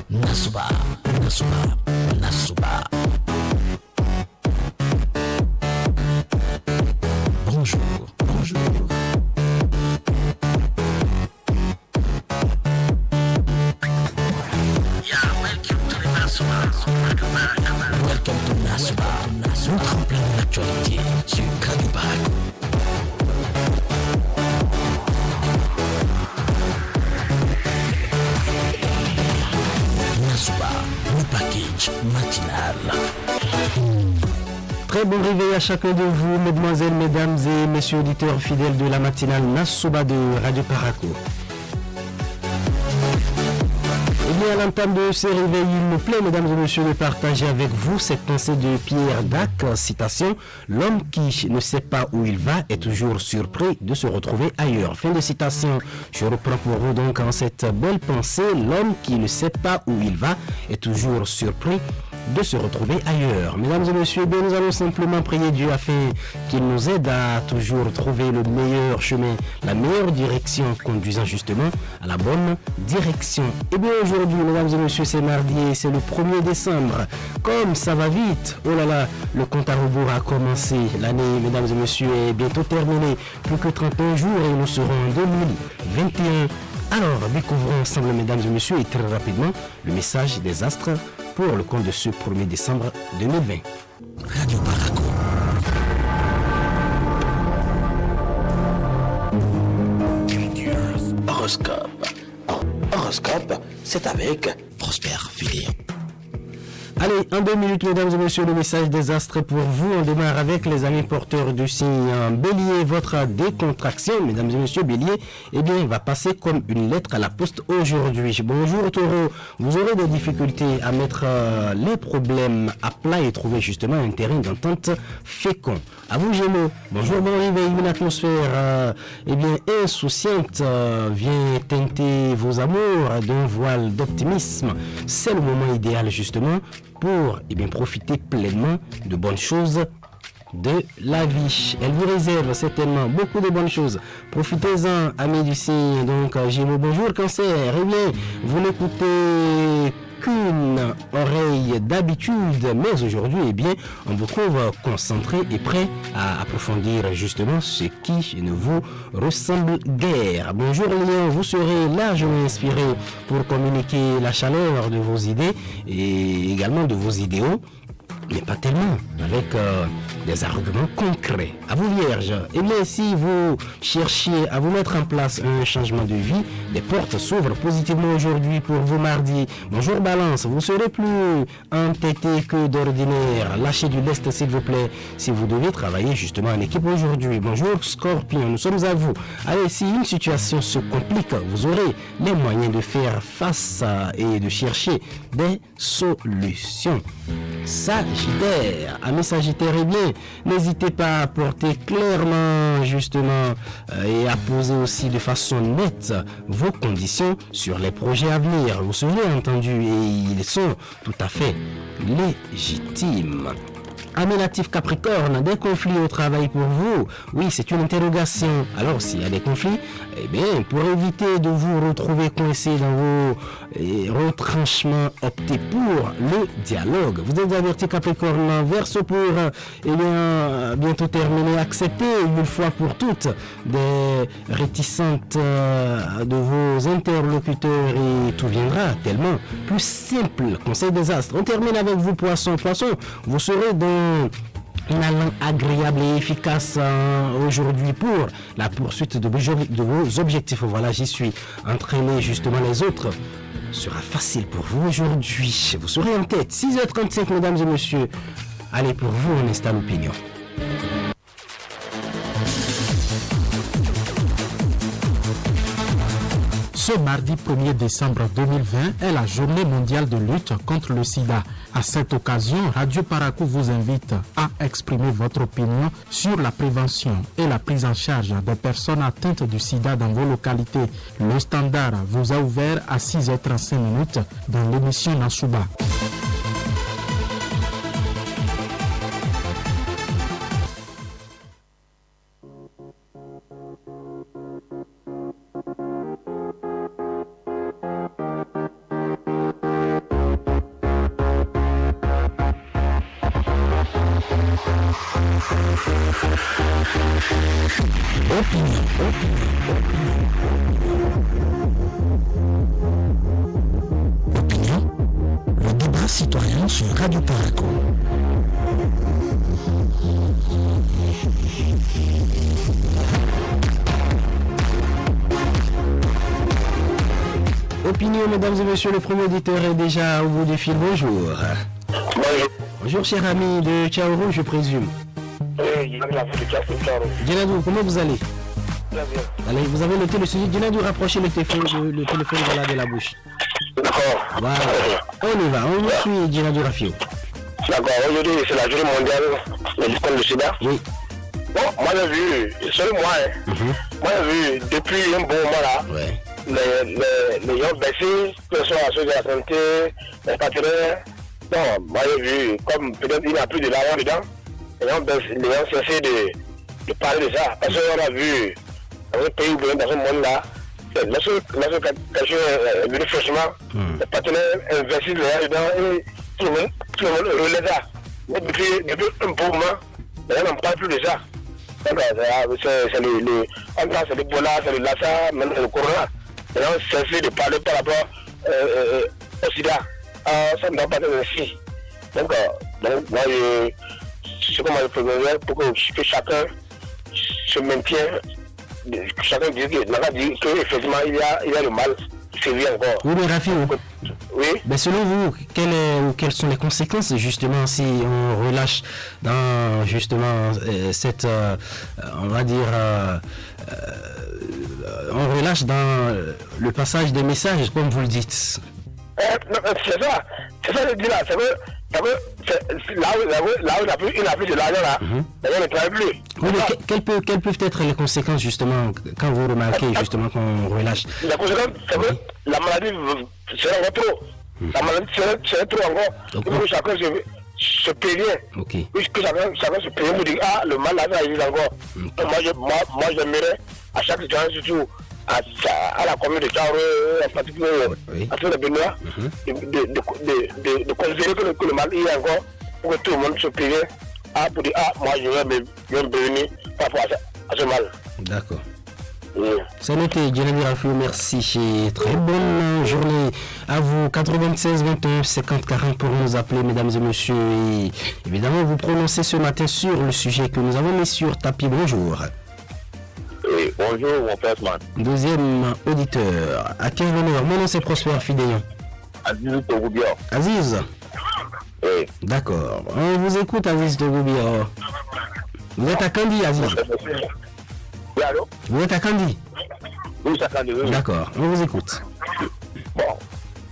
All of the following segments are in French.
Nasuba, Nasuba, Nasuba. Bonjour, bonjour. Welcome to Nasuba, le tremplin de l'actualité sur Radio Paraco. Nasuba, le package matinal. Très bon réveil à chacun de vous, mesdemoiselles, mesdames et messieurs auditeurs fidèles de la matinale Nasuba de Radio Paraco. À l'entame de ce réveil, il me plaît, mesdames et messieurs, de partager avec vous cette pensée de Pierre Dac, citation, « L'homme qui ne sait pas où il va est toujours surpris de se retrouver ailleurs ». Fin de citation. Je reprends pour vous donc en cette belle pensée, « L'homme qui ne sait pas où il va est toujours surpris de se retrouver ailleurs ». Mesdames et messieurs, bien, nous allons simplement prier Dieu afin qu'il nous aide à toujours trouver le meilleur chemin, la meilleure direction conduisant justement à la bonne direction. Et bien aujourd'hui, mesdames et messieurs, c'est mardi et c'est le 1er décembre. Comme ça va vite, oh là là, le compte à rebours a commencé. L'année, mesdames et messieurs, est bientôt terminée. Plus que 31 jours et nous serons en 2021. Alors, découvrons ensemble, mesdames et messieurs, et très rapidement, le message des astres pour le compte de ce 1er décembre 2020. Radio Paraco. Horoscope. Horoscope, c'est avec Prosper Philippe. Allez, en 2 minutes, mesdames et messieurs, le message des astres pour vous. On démarre avec les amis porteurs du signe Bélier. Votre décontraction, mesdames et messieurs, Bélier, eh bien, va passer comme une lettre à la poste aujourd'hui. Bonjour Taureau, vous aurez des difficultés à mettre les problèmes à plat et trouver justement un terrain d'entente fécond. À vous Gémeaux, bonjour, bon réveil, une atmosphère eh bien, insouciante vient teinter vos amours d'un voile d'optimisme. C'est le moment idéal justement pour profiter pleinement de bonnes choses de la vie. Elle vous réserve certainement beaucoup de bonnes choses. Profitez-en, amis du signe. Donc, Gémeaux, bonjour, Cancer. Eh bien, vous n'écoutez qu'une oreille d'habitude, mais aujourd'hui, eh bien, on vous trouve concentré et prêt à approfondir justement ce qui ne vous ressemble guère. Bonjour Lion, vous serez largement inspiré pour communiquer la chaleur de vos idées et également de vos idéaux, mais pas tellement, avec des arguments concrets. À vous Vierge, eh bien si vous cherchiez à vous mettre en place un changement de vie, des portes s'ouvrent positivement aujourd'hui pour vous mardi. Bonjour Balance, vous serez plus entêté que d'ordinaire. Lâchez du lest s'il vous plaît, si vous devez travailler justement en équipe aujourd'hui. Bonjour Scorpion, nous sommes à vous. Allez, si une situation se complique, vous aurez les moyens de faire face et de chercher des solutions. Sagittaire, amis Sagittaire, eh bien, n'hésitez pas à porter clairement justement et à poser aussi de façon nette vos conditions sur les projets à venir. Vous serez entendu et ils sont tout à fait légitimes. Amis natifs Capricorne, des conflits au travail pour vous? Oui, c'est une interrogation. Alors, s'il y a des conflits, eh bien, pour éviter de vous retrouver coincé dans vos retranchements, optez pour le dialogue. Vous êtes averti Capricorne, Verseau pour bientôt terminer. Acceptez une fois pour toutes des réticentes de vos interlocuteurs et tout viendra tellement plus simple. Conseil des astres. On termine avec vous Poissons. Poissons, vous serez dans un allant agréable et efficace aujourd'hui pour la poursuite de vos objectifs. Voilà, j'y suis entraîné justement. Les autres sera facile pour vous aujourd'hui. Vous serez en tête. 6h35, mesdames et messieurs. Allez, pour vous, on installe l'opinion. Ce mardi 1er décembre 2020 est la journée mondiale de lutte contre le sida. À cette occasion, Radio Paraco vous invite à exprimer votre opinion sur la prévention et la prise en charge des personnes atteintes du sida dans vos localités. Le standard vous a ouvert à 6h35 dans l'émission Nasuba. Opinion, le débat citoyen sur Radio Paraco. Opinion, mesdames et messieurs, le premier auditeur est déjà au bout du fil. Bonjour. Bonjour. Bonjour, cher ami de Tchaourou, je présume. Oui, Djenadou, comment vous allez? Très bien. Allez, vous avez noté le sujet. Djenadou, rapprochez le téléphone voilà, de la bouche. D'accord. Voilà. On y va, on vous suit, Djenadou Rafio. D'accord, aujourd'hui c'est la journée mondiale de lutte contre le sida. Oui. Bon, moi j'ai vu, seul moi, moi j'ai vu depuis un bon moment là, Ouais. les gens baissés, que ce soit à ceux de la santé, les partenaires. Non, moi j'ai vu, comme peut-être il n'y a plus de l'argent dedans, les gens cessent de parler de ça. Parce qu'on a vu, dans un pays ou dans ce monde-là, lorsque quelqu'un est venu fraîchement, les partenaires investissent l'argent dedans et tout le monde relève ça. Mais depuis un bon moment, les gens n'en parlent plus de ça. C'est le Bola, c'est le Lassa, même le Corona. Les gens cessent de parler par rapport au sida. Ça ne doit pas être ainsi. Donc, moi, c'est comme je préfère pour que chacun se maintienne, que chacun dise qu'effectivement il y a le mal qui sévit encore. Oui, mais Rafio, Oui. mais selon vous, quelles sont les conséquences justement si on relâche dans justement cette, on va dire, on relâche dans le passage des messages, comme vous le dites. C'est ça que je dis là, c'est que là où il n'a plus de l'argent là, les gens ne travaillent plus. Oui, mais quelles peuvent être les conséquences justement quand vous remarquez justement qu'on relâche? La conséquence, c'est que la maladie serait encore trop. La maladie serait trop encore. Il faut que chacun se prévient. Ok. Puisque chacun se prévient pour dire, ah, le mal là, ça existe encore. Moi, j'aimerais à chaque situation, surtout à la commune de Tchaourou, en particulier à tous les Béninois, de considérer que le mal y est encore, pour que tout le monde se prévienne, pour dire, ah, moi, je vais me prévenir par rapport à ce mal. D'accord. Oui. C'est noté, Djenadou Rafio, merci. Très bonne journée à vous. 96 21 50 40 pour nous appeler, mesdames et messieurs. Et évidemment, vous prononcez ce matin sur le sujet que nous avons mis sur tapis. Bonjour. Oui, bonjour, mon frère Osman. Deuxième auditeur. À quel honneur? Mon nom c'est Prosper Fidéon. Aziz Togoubia. Aziz. Oui. D'accord. On vous écoute, Aziz Togoubia. Vous êtes à Kandi, Aziz? Oui, allô? Vous êtes à Kandi? Oui, ça quand même. D'accord, on vous écoute. Bon,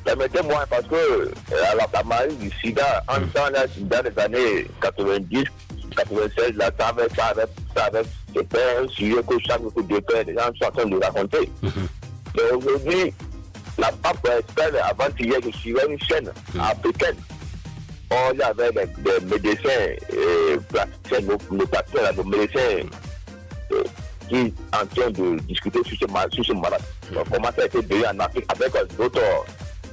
permettez-moi, parce que la maladie du sida, en temps là, dans les années 90, 96, là, ça avait c'était un sujet que chaque coup de cœur, les gens sont en train de raconter. Mais aujourd'hui, la pape espère, avant-hier, je suivais une chaîne africaine. Il y avait des médecins plasticiens, nos praticiens, nos médecins qui sont en train de discuter sur ce malade. Donc, comment ça a été donné en Afrique avec d'autres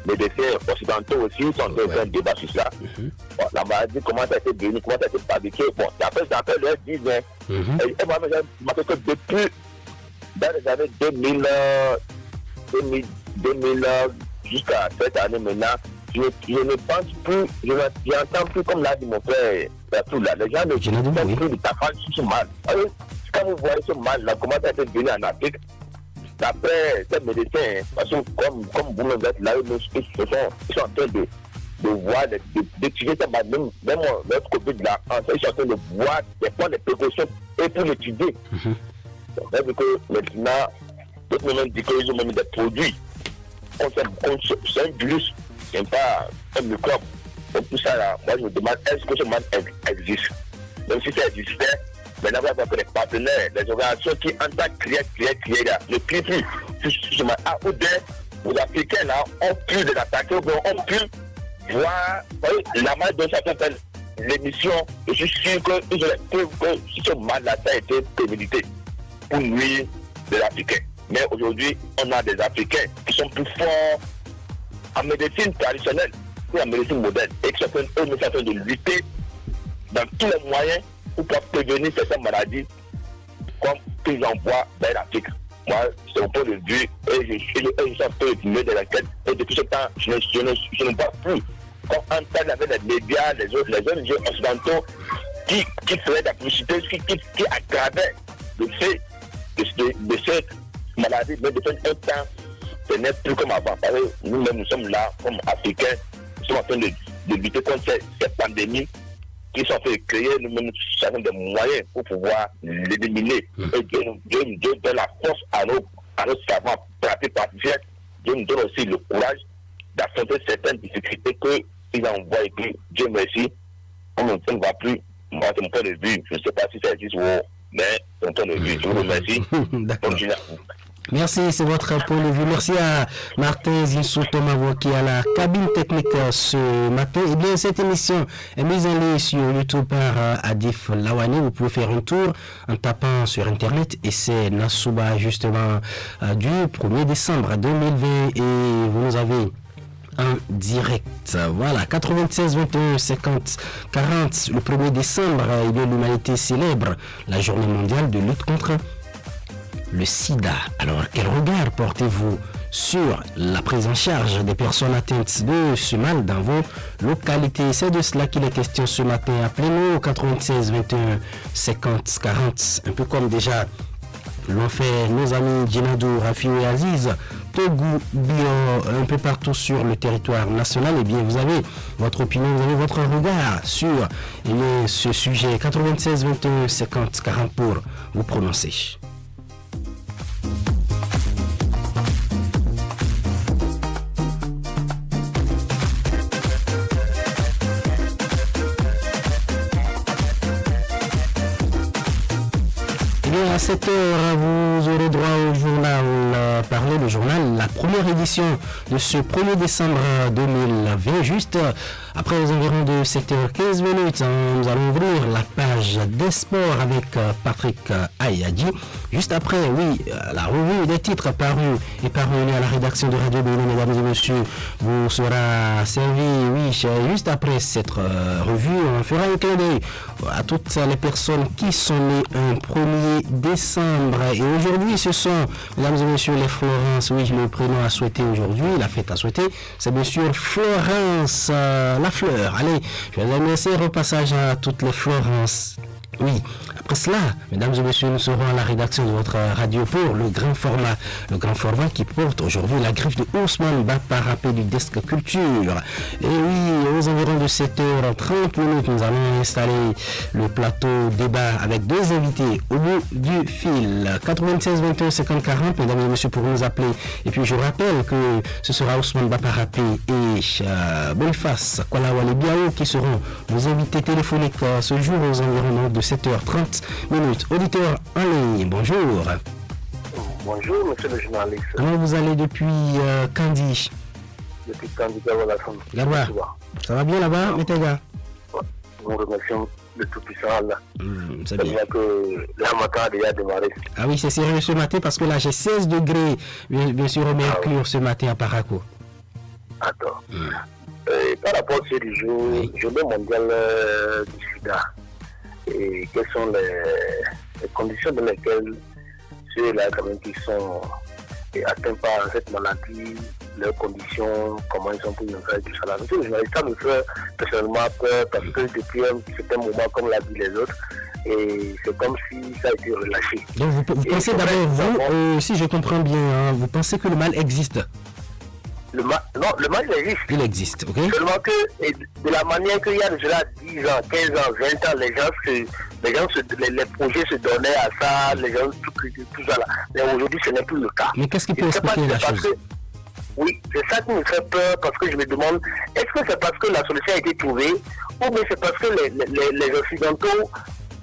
médecins occidentaux aussi sont en train de faire un débat sur ça. Bon, la maladie, comment ça a été donné, comment ça a été fabriqué. Bon, après leur disent, et moi, je que depuis dans les années 2000 jusqu'à cette année maintenant, je ne pense plus, je n'entends plus comme l'a dit mon frère, tout là. Les gens ne disent plus de ta femme sur ce mal. Quand vous voyez ce mal là, comment ça a été donné en Afrique, d'après ces médecins, parce que comme vous-même êtes là, ils sont en train de voir, d'étudier ça, même notre côté de la France, ils sont en train de voir, de prendre des précautions et pour l'étudier. Donc, que maintenant, d'autres même disent qu'ils ont même des produits. C'est un virus, c'est pas un microbe. Donc tout ça là, moi je me demande, est-ce que ce mal existe? Même si ça existait, maintenant, on va les partenaires, les organisations qui entendent crier là, ne crient plus. Ou bien, les Africains là ont pu de l'attaquer, ont pu voir la main de certains fait l'émission. Je suis sûr qu'ils ont preuve que ce mal là, ça a été prémédité pour nuire des Africains. Mais aujourd'hui, on a des Africains qui sont plus forts en médecine traditionnelle que en médecine moderne et qui sont en train de lutter dans tous les moyens pour prévenir certaines maladies comme qu'ils envoient vers l'Afrique. Moi, c'est mon point de vue et je suis un peu mieux de l'enquête. Et depuis ce temps, je ne vois plus qu'on entend avec les médias, les autres occidentaux qui faisaient de la publicité, qui aggravaient le fait de cette maladie. Mais depuis un temps, ce n'est plus comme avant. Parce que nous-mêmes, nous sommes là, comme Africains, nous sommes en train de lutter contre cette pandémie qui sont fait créer nous-mêmes nous avons des moyens pour pouvoir l'éliminer. Et Dieu donne la force à nos savants pratiques particiens. Dieu nous donne aussi le courage d'affronter certaines difficultés qu'ils envoient. Et puis, Dieu merci, on ne va plus. Moi, c'est mon point de vue. Je ne sais pas si ça existe ou mais c'est mon point de vue. Je vous remercie. D'accord. Merci, c'est votre point de vue. Merci à Martin Zinsou Tomavo qui est à la cabine technique ce matin. Et bien, cette émission est mise en ligne sur YouTube par Adif Lawane. Vous pouvez faire un tour en tapant sur Internet et c'est Nassouba justement du 1er décembre 2020 et vous nous avez en direct. Voilà, 96 21 50 40 le 1er décembre, l'humanité célèbre la journée mondiale de lutte contre le sida. Alors, quel regard portez-vous sur la prise en charge des personnes atteintes de ce mal dans vos localités? C'est de cela qu'il est question ce matin. Appelez-nous au 96 21 50 40, un peu comme déjà l'ont fait nos amis Djinadou, Rafiou et Aziz, Togou, Bio, un peu partout sur le territoire national. Et bien, vous avez votre opinion, vous avez votre regard sur ce sujet. 96 21 50 40 pour vous prononcer. À 7 heures, vous aurez droit au journal parlé, le journal, la première édition de ce 1er décembre 2020, juste après aux environs de 7h15 minutes. Nous allons ouvrir la page des sports avec Patrick Ayadi. Juste après, oui, la revue des titres parus à la rédaction de Radio Bénin, mesdames et messieurs, vous sera servi, oui, juste après cette revue. On fera un clin d'œil à toutes les personnes qui sont nées un 1er décembre. Et aujourd'hui, ce sont, mesdames et messieurs, les Florence. Oui, le prénom à souhaiter aujourd'hui, la fête à souhaiter, c'est bien sûr Florence Lafleur. Allez, je vais laisser au passage à toutes les Florence. Oui, après cela, mesdames et messieurs, nous serons à la rédaction de votre radio pour le grand format qui porte aujourd'hui la griffe de Ousmane Baparapé du Desk Culture. Et oui, aux environs de 7h30, nous allons installer le plateau débat avec deux invités au bout du fil. 96 21 50 40, mesdames et messieurs, pour nous appeler. Et puis je rappelle que ce sera Ousmane Baparapé et Boniface Kwalawale Biao qui seront nos invités téléphoniques ce jour aux environs de 7h30 minutes. Auditeur en ligne, bonjour. Bonjour, monsieur le journaliste. Comment vous allez depuis Kandi? Depuis Kandi, Garba. Ça va bien là-bas, Météga? Nous remercions le Tout-Puissant Allah. C'est bien. Que la matin a déjà démarré. Ah oui, c'est sérieux ce matin parce que là j'ai 16 degrés, bien sûr, au mercure ce matin à Paraco. Attends. Par rapport à ce jour, journée mondiale du sida, et quelles sont les conditions dans lesquelles ceux-là quand même qui sont atteints par cette maladie, leurs conditions, comment ils sont pour nous faire tout ça là. Monsieur le journaliste, ça me fait personnellement peur parce que depuis un certain moment, comme l'a dit les autres, et c'est comme si ça a été relâché. Donc vous pensez d'abord, vous, si je comprends bien, hein, vous pensez que le mal existe? Non, le mal existe. Il existe, ok. Seulement que de la manière qu'il y a déjà 10 ans, 15 ans, 20 ans, les projets se donnaient à ça, les gens, tout ça là. Mais aujourd'hui, ce n'est plus le cas. Mais qu'est-ce qui peut expliquer la chose? Oui, c'est ça qui me fait peur parce que je me demande, est-ce que c'est parce que la solution a été trouvée ou bien c'est parce que les Occidentaux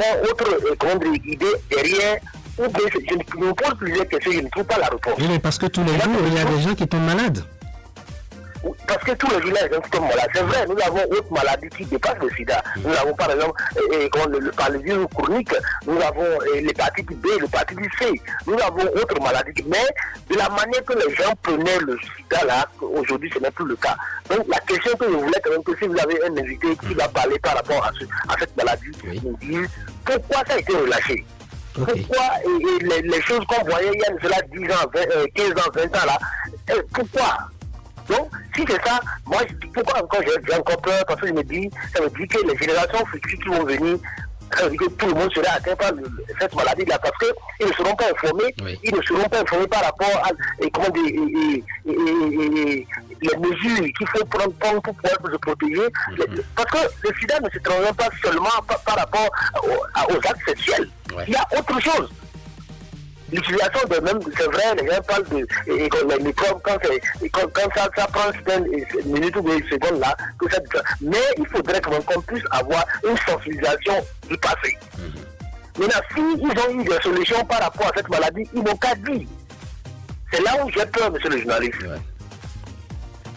ont autre idée derrière ou bien je me pose plusieurs questions, je ne trouve pas la réponse. Oui, mais parce que tous les jours, il y a des gens qui tombent malades. parce que tous les villages tombent malades. C'est vrai, nous avons d'autres maladies qui dépassent le sida. Nous avons par exemple le paludisme chronique, nous avons l'hépatite B, l'hépatite C, nous avons d'autres maladies. Mais de la manière que les gens prenaient le sida là, aujourd'hui ce n'est plus le cas. Donc la question que je voulais quand même que si vous avez un invité qui va parler par rapport à cette maladie, nous dire pourquoi ça a été relâché. Okay. Pourquoi les choses qu'on voyait il y a cela 10 ans, 15 ans, 20 ans là, pourquoi? Donc, si c'est ça, moi, pourquoi encore j'ai encore peur? Parce que ça me dit que les générations futures qui vont venir, ça veut dire que tout le monde sera atteint par cette maladie-là, parce qu'ils ne seront pas informés, ils ne seront pas informés par rapport à les mesures qu'il faut prendre pour pouvoir se protéger. Parce que le sida ne se transmet pas seulement par rapport aux actes sexuels. Il y a autre chose. L'utilisation de même, c'est vrai, les gens parlent de les microbes quand ça prend une minute ou une seconde là, que ça, mais il faudrait qu'on puisse avoir une sensibilisation du passé. Maintenant, s'ils ont eu des solutions par rapport à cette maladie, ils n'ont qu'à dire. C'est là où j'ai peur, monsieur le journaliste.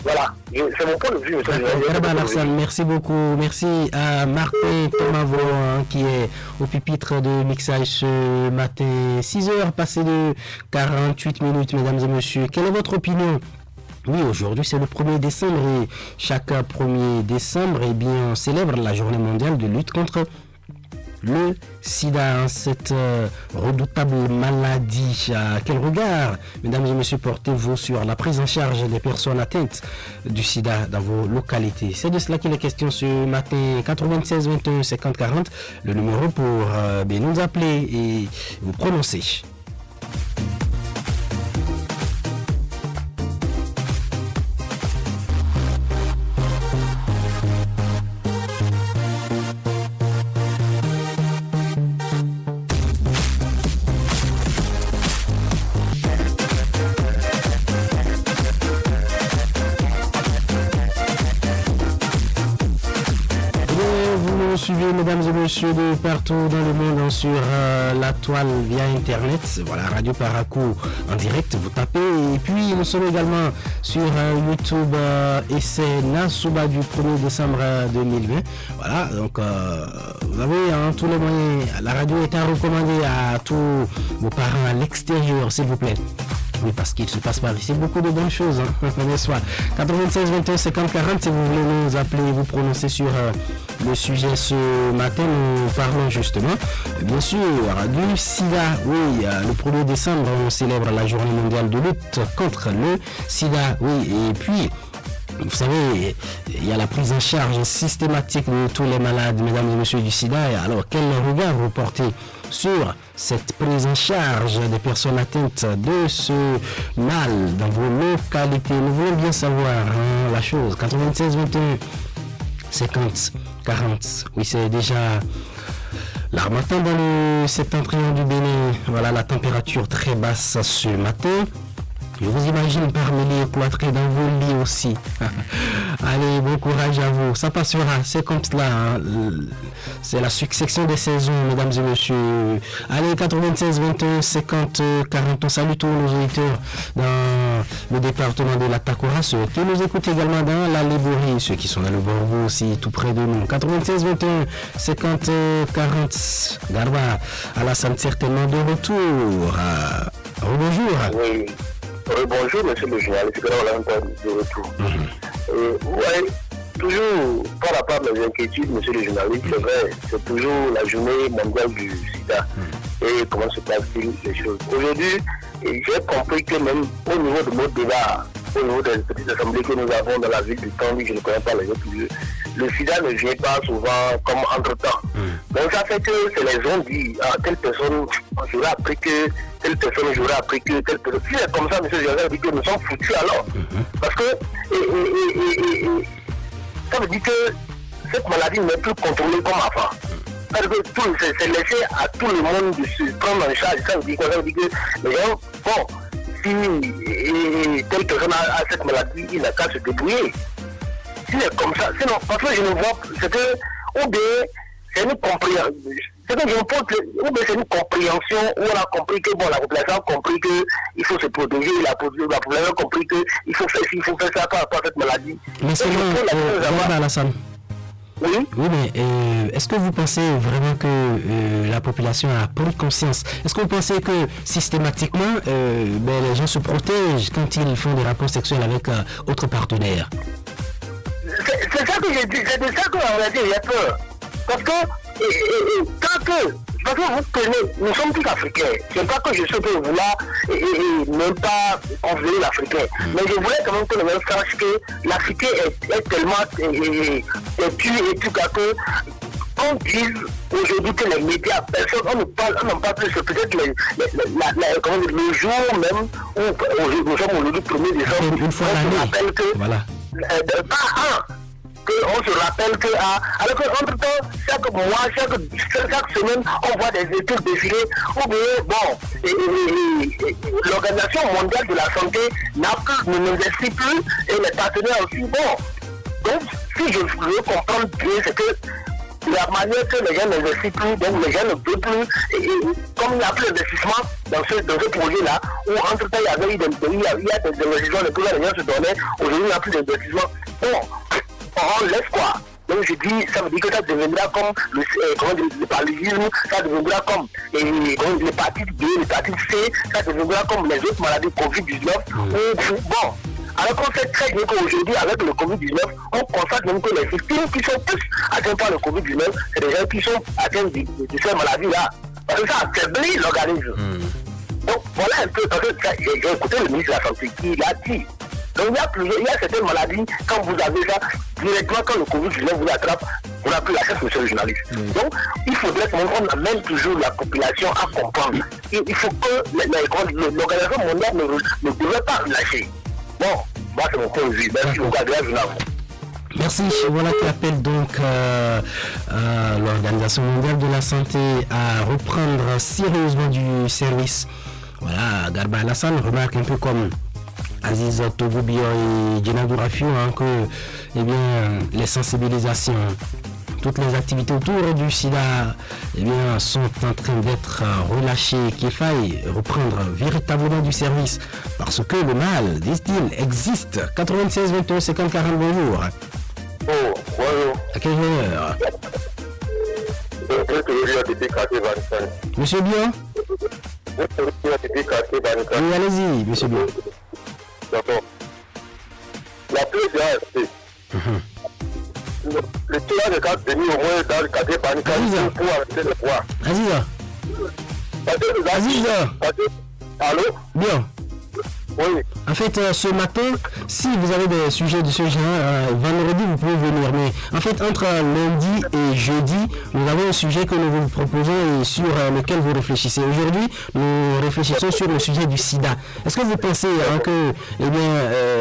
Voilà, c'est mon point de vue, monsieur le journaliste. Merci beaucoup. Merci à Martin Thomas Volant qui est au pupitre de mixage ce matin. 6h passées de 48 minutes, mesdames et messieurs. Quelle est votre opinion? Oui, aujourd'hui c'est le 1er décembre et chaque 1er décembre, eh bien, on célèbre la journée mondiale de lutte contre le sida, cette redoutable maladie. Quel regard, mesdames et messieurs, portez-vous sur la prise en charge des personnes atteintes du sida dans vos localités? C'est de cela qu'il est question ce matin. 96 21 50 40, le numéro pour nous appeler et vous prononcer. Suivez, mesdames et messieurs, de partout dans le monde sur la toile via internet. Voilà, Radio Parakou en direct, vous tapez. Et puis nous sommes également sur YouTube et c'est Nasouba du 1er décembre 2020. Voilà, donc vous avez tous les moyens. La radio est à recommander à tous vos parents à l'extérieur, s'il vous plaît. Oui, parce qu'il se passe par ici beaucoup de bonnes choses, n'est-ce pas? 96 21 50 40, si vous voulez nous appeler et vous prononcer sur le sujet ce matin, nous parlons justement, bien sûr, du sida. Oui, le 1er décembre, on célèbre la journée mondiale de lutte contre le sida. Oui, et puis, vous savez, il y a la prise en charge systématique de tous les malades, mesdames et messieurs, du sida. Et alors, quel regard vous portez sur cette prise en charge des personnes atteintes de ce mal dans vos localités? Nous voulons bien savoir la chose. 96 21 50 40. Oui, c'est déjà l'harmattan dans le septentrion du Bénin. Voilà la température très basse ce matin. Je vous imagine parmi les cloîtrés dans vos lits aussi. Allez, bon courage à vous. Ça passera, c'est comme cela. C'est la succession des saisons, mesdames et messieurs. Allez, 96 21 50 40. On salue tous nos auditeurs dans le département de la Takora, ceux qui nous écoutent également dans la Léborie, ceux qui sont dans le Borgo aussi, tout près de nous. 96 21 50 40. Garba, Alassane certainement de retour. Bonjour. Oui. Bonjour, monsieur le journaliste, de retour. Oui, toujours par rapport à mes inquiétudes, monsieur le journaliste, c'est vrai, c'est toujours la journée mondiale du sida. Et comment se passent-ils les choses? Aujourd'hui, j'ai compris que même au niveau de notre débat, au niveau des petites assemblées que nous avons dans la ville du Tangi, je ne connais pas les autres lieux, le sida ne vient pas souvent comme entre-temps. Donc ça fait que c'est les gens disent, telle personne, j'aurais appris que, telle personne, j'aurais appris que, telle personne. Si c'est comme ça, monsieur, j'aurais dit que nous sommes foutus alors. Parce que ça veut dire que cette maladie n'est plus contrôlée comme avant. Parce que c'est laissé à tout le monde de se prendre en charge. Ça veut dire quoi? Ça veut dire que les gens, bon, si telle personne a cette maladie, il n'a qu'à se débrouiller. Si c'est comme ça, sinon, parce que je ne vois, c'est que, ou bien, c'est une compréhension. C'est que je me pose, c'est une compréhension où on a compris que, bon, la population a compris qu'il faut se protéger, la population a compris qu'il faut faire ci, il faut faire ça par rapport à cette maladie. Mais selon Alassane. Oui. Oui, mais est-ce que vous pensez vraiment que la population a pris conscience? Est-ce que vous pensez que systématiquement, les gens se protègent quand ils font des rapports sexuels avec autres partenaires? C'est ça que j'ai dit, c'est de ça qu'on a dit, j'ai peur. Parce que, parce que vous connaissez, nous sommes tous africains. C'est pas que je sais que vouloir même pas enlever l'Africain. Mais je voulais quand même que les gens sachent que l'Africain est tellement têtu et tout que on dit aujourd'hui que les médias, personne, on n'en parle plus, c'est peut-être le jour même où nous sommes aujourd'hui 1er décembre, une fois l'année. Voilà. On se rappelle que, alors qu'entre-temps, chaque mois, chaque semaine, on voit des études défiler, ou bien, bon, l'Organisation mondiale de la santé ne nous investit plus, et les partenaires aussi, bon. Donc, si je veux comprendre bien, c'est que la manière que les gens n'investissent plus, donc les gens ne peuvent plus, et comme il n'y a plus d'investissement dans ce projet-là, où entre-temps il y avait eu des investissements, les gens se donnaient, aujourd'hui il n'y a plus d'investissement. Bon, on laisse quoi? Donc je dis, ça veut dire que ça deviendra comme le paludisme, ça deviendra comme l'hépatite B, l'hépatite C, ça deviendra comme les autres maladies Covid-19. Bon, alors qu'on sait très bien qu'aujourd'hui, avec le Covid-19, on constate même que les victimes qui sont tous atteints par le Covid-19, c'est des gens qui sont atteints de ces maladies-là. Parce que ça affaiblit l'organisme. Donc voilà un peu, parce que j'ai écouté le ministre de la Santé qui l'a dit. Donc il y a certaines maladies, quand vous avez ça, directement quand le Covid-19 vous attrape, vous n'avez plus la chance, monsieur le journaliste. Donc il faudrait qu'on amène toujours la population à comprendre. Il faut que l'Organisation mondiale ne devrait pas lâcher. Bon, moi c'est mon point de vue. Merci beaucoup, Adrien Journal. Merci. Voilà qui appelle donc l'Organisation mondiale de la santé à reprendre sérieusement du service. Voilà, Garba Alassane remarque un peu comme Aziz Togobio et Djenadou Rafio que les sensibilisations, toutes les activités autour du sida sont en train d'être relâchées, qu'il faille reprendre véritablement du service parce que le mal, disent-ils, existe. 96 21 50 40, bonjour. Oh, bonjour. À quelle heure? Monsieur Bion? Oui, allez-y, monsieur Bion. D'accord. La pluie est restée. Le tirage de cartes venir au moins dans le quartier Banika pour arrêter le poids. Aziza. Allô? Bien. Oui. En fait, ce matin, si vous avez des sujets de ce genre, vendredi, vous pouvez venir. Mais en fait, entre lundi et jeudi, nous avons un sujet que nous vous proposons et sur lequel vous réfléchissez. Aujourd'hui, nous réfléchissons sur le sujet du sida. Est-ce que vous pensez que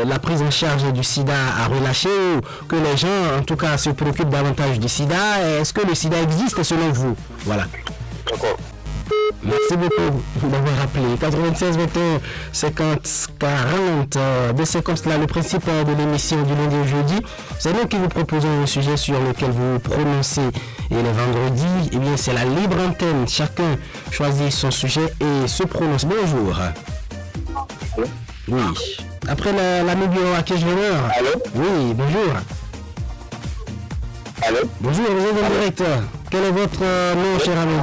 la prise en charge du sida a relâché ou que les gens, en tout cas, se préoccupent davantage du sida? Est-ce que le sida existe selon vous? Voilà. D'accord. Merci beaucoup d'avoir rappelé. 96 21 50 40. C'est comme cela le principe de l'émission du lundi au jeudi. C'est nous qui vous proposons un sujet sur lequel vous vous prononcez. Et le vendredi, c'est la libre antenne. Chacun choisit son sujet et se prononce. Bonjour. Oui. Après la médio à qui je vais. Allô? Oui, bonjour. Allô? Bonjour, vous êtes en direct. Quel est votre nom, cher ami?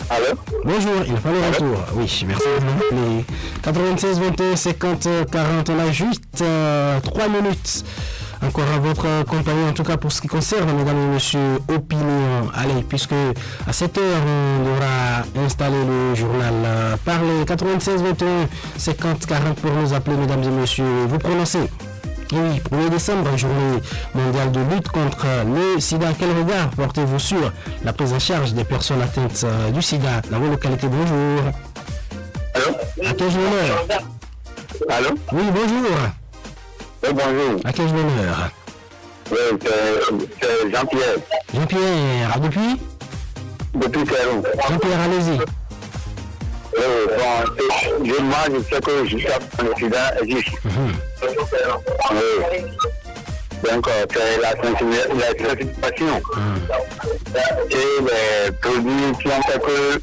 Allô? Bonjour, il fallait le retour. Oui, merci de nous rappeler. 96 21 50 40, on a juste 3 minutes encore à votre compagnie, en tout cas pour ce qui concerne, mesdames et messieurs, opinion. Allez, puisque à 7h, on devra installer le journal. Parlez, 96 21 50 40 pour nous appeler, mesdames et messieurs. Vous prononcez. Et oui, 1er décembre, journée mondiale de lutte contre le sida. Quel regard portez-vous sur la prise en charge des personnes atteintes du sida dans vos localités? Bonjour. Allô? À quel honneur? Allô? Oui, bonjour. Oui, bonjour. À quel honneur? Oui, c'est Jean-Pierre. Jean-Pierre, depuis? Depuis Pérou. Jean-Pierre, allez-y. Moi, je sais que jusqu'à le sida existe. Donc, c'est la sensibilisation. et les produits qui ont fait que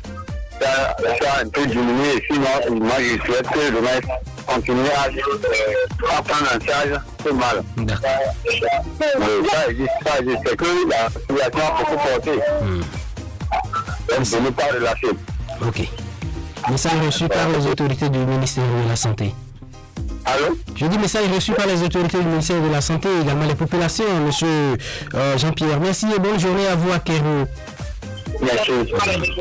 ça a un peu diminué. Sinon, moi je souhaite que le maître continue à prendre en charge ce mal. Ça existe, c'est que la situation a beaucoup porté. Donc je ne pas relâcher. Ok. Message reçu par les autorités du ministère de la Santé. Allô? Je dis message reçu par les autorités du ministère de la Santé et également les populations, monsieur Jean-Pierre. Merci et bonne journée à vous à Kéro. Merci.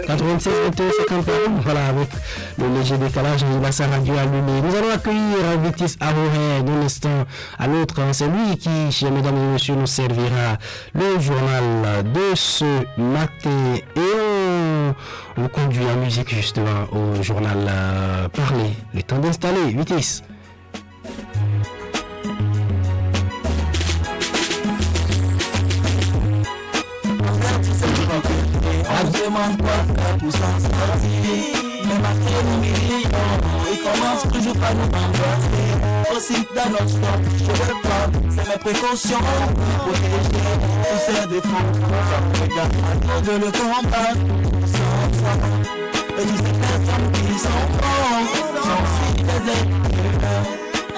96 21 51, voilà, avec le léger décalage de la radio allumée. Nous allons accueillir Vitis Ahoré d'un instant à l'autre. C'est lui qui, chers mesdames et messieurs, nous servira le journal de ce matin. Et on conduit en musique justement au journal parlé. Le temps d'installer, Vitis. Je demande quoi faire pour s'en sortir. Mais ma million, il commence toujours par nous embrasser. Aussi dans notre stop, je veux prendre, c'est mes précautions pour protéger tous ces défauts. Regarde, à de le combattre, sans ça. Et toutes ces personnes qui sont bonnes, sont si des êtres.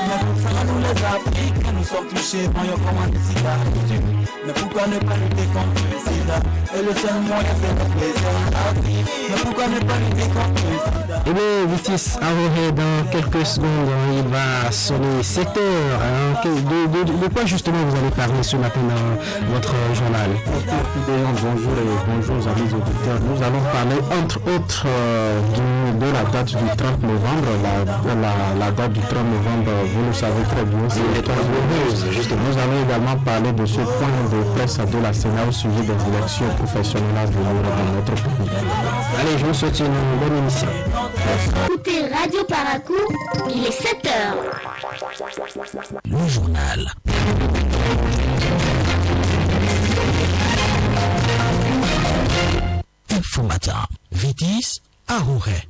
Mais pour ça, nous les Africains, nous sommes touchés, voyons comment décider la coutume. Mais pourquoi ne pas lutter contre le sida? Et le seul moyen c'est de plaisir à la vie. Mais pourquoi ne pas lutter contre le sida? Eh bien, Vitis Ahoré, dans quelques secondes, il va sonner 7 heures. De quoi justement vous allez parler ce matin dans votre journal? Bonjour et bonjour amis auditeurs. Nous allons parler entre autres de la date du 30 novembre. La date du 30 novembre, vous le savez très bien, c'est l'étoile. Justement, nous allons également parler de ce point de presse de la Sénat au sujet des élections professionnelles à venir dans notre pays. Allez, je vous souhaite une bonne émission. Écoutez Radio Paracou, il est 7 heures. Le journal. Informateur Vitis Ahoré.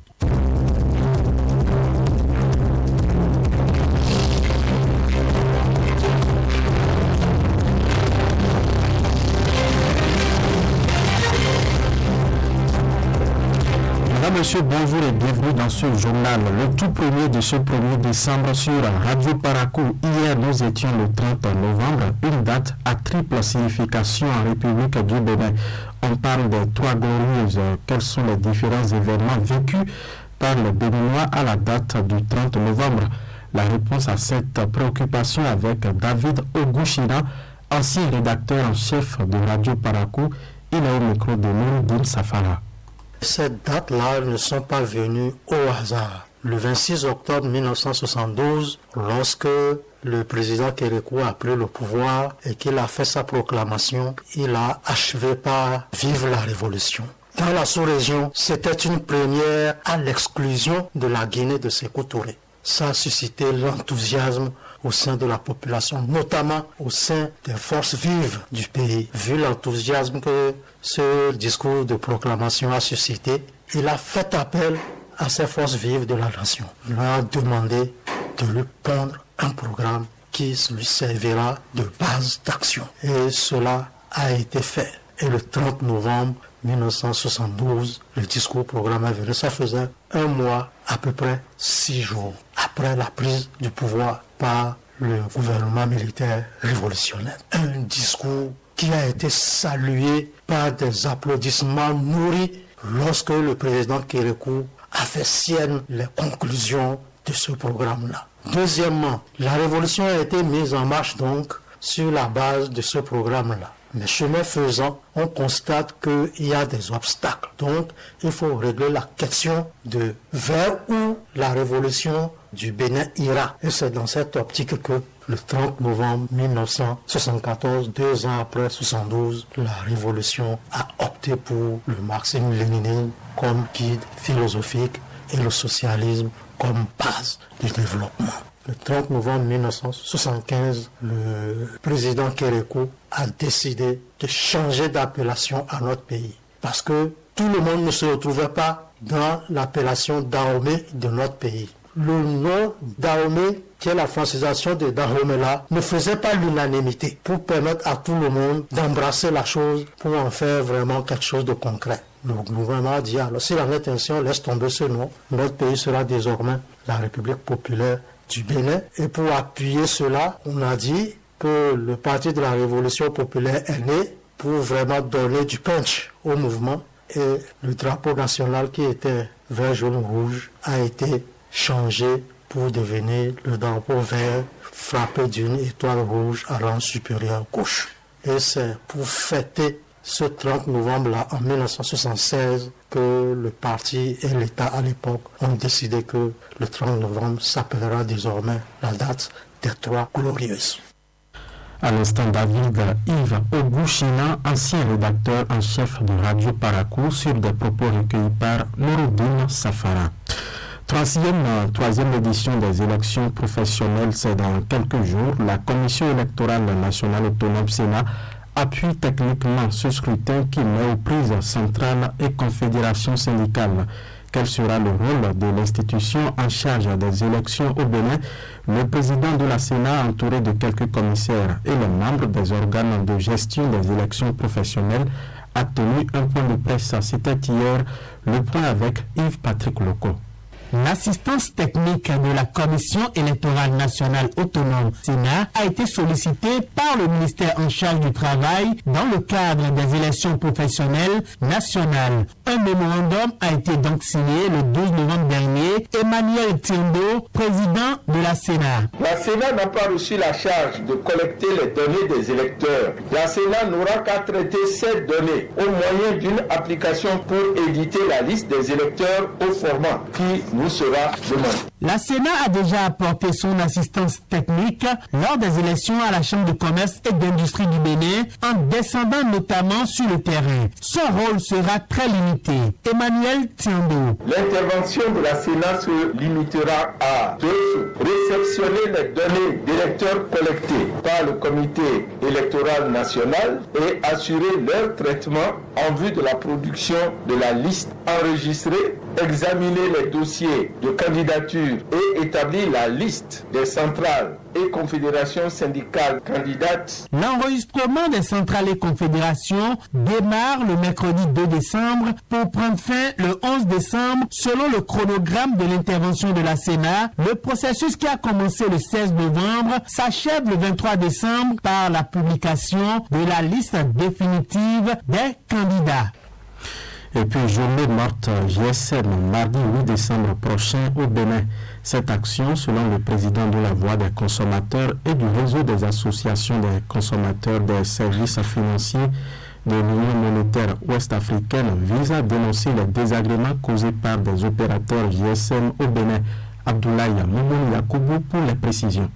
Mesdames, Messieurs, bonjour et bienvenue dans ce journal, le tout premier de ce 1er décembre sur Radio Paracou. Hier, nous étions le 30 novembre, une date à triple signification en République du Bénin. On parle des trois glorieuses. Quels sont les différents événements vécus par les Béninois à la date du 30 novembre? La réponse à cette préoccupation avec David Ogouchina, ancien rédacteur en chef de Radio Paracou. Il est au micro de Nouroudine Safara. Ces dates-là ne sont pas venues au hasard. Le 26 octobre 1972, lorsque le président Kérékou a pris le pouvoir et qu'il a fait sa proclamation, il a achevé par « Vive la Révolution ». Dans la sous-région, c'était une première à l'exclusion de la Guinée de Sékou Touré. Ça a suscité l'enthousiasme au sein de la population, notamment au sein des forces vives du pays. Vu l'enthousiasme que ce discours de proclamation a suscité, il a fait appel à ces forces vives de la nation. Il leur a demandé de lui pondre un programme qui lui servira de base d'action. Et cela a été fait. Et le 30 novembre 1972, le discours programme est venu. Ça faisait un mois, à peu près 6 jours, après la prise du pouvoir par le gouvernement militaire révolutionnaire. Un discours qui a été salué par des applaudissements nourris lorsque le président Kérékou a fait sienne les conclusions de ce programme-là. Deuxièmement, la révolution a été mise en marche donc sur la base de ce programme-là. Mais chemin faisant, on constate qu'il y a des obstacles. Donc, il faut régler la question de vers où la révolution du Bénin ira. Et c'est dans cette optique que le 30 novembre 1974, 2 ans après 72, la révolution a opté pour le marxisme-léninisme comme guide philosophique et le socialisme comme base du développement. Le 30 novembre 1975, le président Kérékou a décidé de changer d'appellation à notre pays. Parce que tout le monde ne se retrouvait pas dans l'appellation Dahomey de notre pays. le nom Dahomey, qui est la francisation de Dahomey-là, ne faisait pas l'unanimité pour permettre à tout le monde d'embrasser la chose pour en faire vraiment quelque chose de concret. Le gouvernement a dit, alors si en est ainsi, on laisse tomber ce nom, notre pays sera désormais la République populaire du Bénin. Et pour appuyer cela, on a dit que le Parti de la Révolution populaire est né pour vraiment donner du punch au mouvement. Et le drapeau national qui était vert, jaune, rouge a été changé pour devenir le drapeau vert frappé d'une étoile rouge à rang supérieur gauche. Et c'est pour fêter ce 30 novembre-là, en 1976, que le parti et l'État à l'époque ont décidé que le 30 novembre s'appellera désormais la date des Trois Glorieuses. À l'instant, David Yves Ogouchina, ancien rédacteur en chef de Radio Parakou, sur des propos recueillis par Nouroudine Safara. Troisième édition des élections professionnelles, c'est dans quelques jours. La Commission électorale nationale autonome Sénat appuie techniquement ce scrutin qui met aux prises centrales et confédérations syndicales. Quel sera le rôle de l'institution en charge des élections au Bénin? Le président de la Sénat, entouré de quelques commissaires et les membres des organes de gestion des élections professionnelles, a tenu un point de presse. C'était hier. Le point avec Yves-Patrick Loco. L'assistance technique de la Commission électorale nationale autonome Sénat a été sollicitée par le ministère en charge du travail dans le cadre des élections professionnelles nationales. Un mémorandum a été donc signé le 12 novembre dernier. Emmanuel Tiendo, président de la Sénat. La Sénat n'a pas reçu la charge de collecter les données des électeurs. La Sénat n'aura qu'à traiter ces données au moyen d'une application pour éditer la liste des électeurs au format qui nous sera demandé. La Sénat a déjà apporté son assistance technique lors des élections à la Chambre de commerce et d'industrie du Bénin en descendant notamment sur le terrain. Son rôle sera très limité. Emmanuel Tiendo. L'intervention de la Sénat se limitera à deux choses. Réceptionner les données d'électeurs collectées par le comité électoral national et assurer leur traitement en vue de la production de la liste enregistrée, examiner les dossiers de candidature et établir la liste des centrales et confédérations syndicales candidates. L'enregistrement des centrales et confédérations démarre le mercredi 2 décembre pour prendre fin le 11 décembre selon le chronogramme de l'intervention de la Sénat. Le processus qui a commencé le 16 novembre s'achève le 23 décembre par la publication de la liste définitive des candidats. Et puis, journée morte GSM, mardi 8 décembre prochain au Bénin. Cette action, selon le président de la Voix des consommateurs et du réseau des associations des consommateurs des services financiers de l'Union monétaire ouest-africaine, vise à dénoncer les désagréments causés par des opérateurs GSM au Bénin. Abdoulaye Moumouni Yakoubou pour les précisions.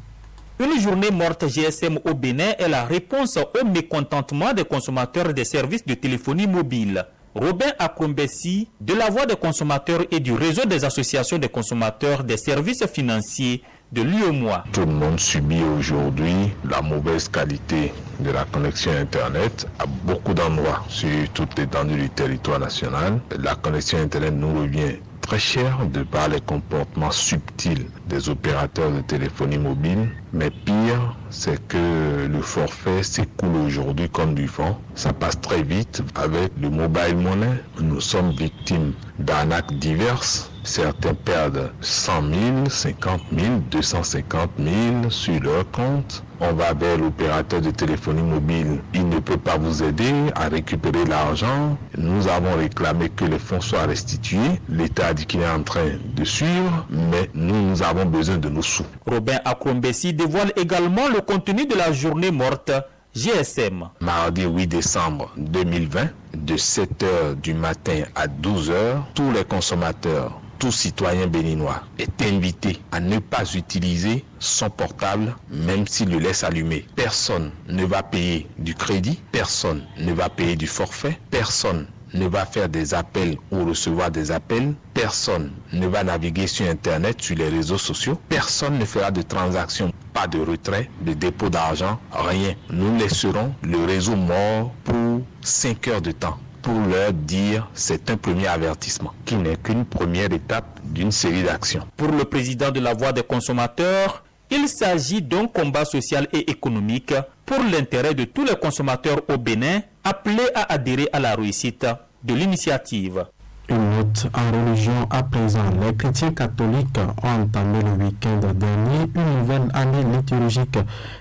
Une journée morte GSM au Bénin est la réponse au mécontentement des consommateurs des services de téléphonie mobile. Robin Akrombessi, de la Voix des consommateurs et du réseau des associations des consommateurs des services financiers de l'UEMOA. Tout le monde subit aujourd'hui la mauvaise qualité de la connexion Internet à beaucoup d'endroits sur toute l'étendue du territoire national. La connexion Internet nous revient très cher de par les comportements subtils des opérateurs de téléphonie mobile. Mais pire, c'est que le forfait s'écoule aujourd'hui comme du vent. Ça passe très vite avec le mobile money. Nous sommes victimes d'arnaques diverses. Certains perdent 100 000, 50 000, 250 000 sur leur compte. On va vers l'opérateur de téléphonie mobile. Il ne peut pas vous aider à récupérer l'argent. Nous avons réclamé que les fonds soient restitués. L'État a dit qu'il est en train de suivre, mais nous avons besoin de nos sous. Robin Akrombessi dévoile également le contenu de la journée morte GSM. Mardi 8 décembre 2020, de 7h du matin à 12h, tous les consommateurs, tout citoyen béninois est invité à ne pas utiliser son portable même s'il le laisse allumé. Personne ne va payer du crédit, personne ne va payer du forfait, personne ne va faire des appels ou recevoir des appels, personne ne va naviguer sur Internet, sur les réseaux sociaux, personne ne fera de transactions, pas de retrait, de dépôt d'argent, rien. Nous laisserons le réseau mort pour 5 heures de temps. pour leur dire c'est un premier avertissement, qui n'est qu'une première étape d'une série d'actions. Pour le président de la Voix des consommateurs, il s'agit d'un combat social et économique pour l'intérêt de tous les consommateurs au Bénin, appelés à adhérer à la réussite de l'initiative. Une note en religion à présent. Les chrétiens catholiques ont entamé le week-end dernier une nouvelle année liturgique.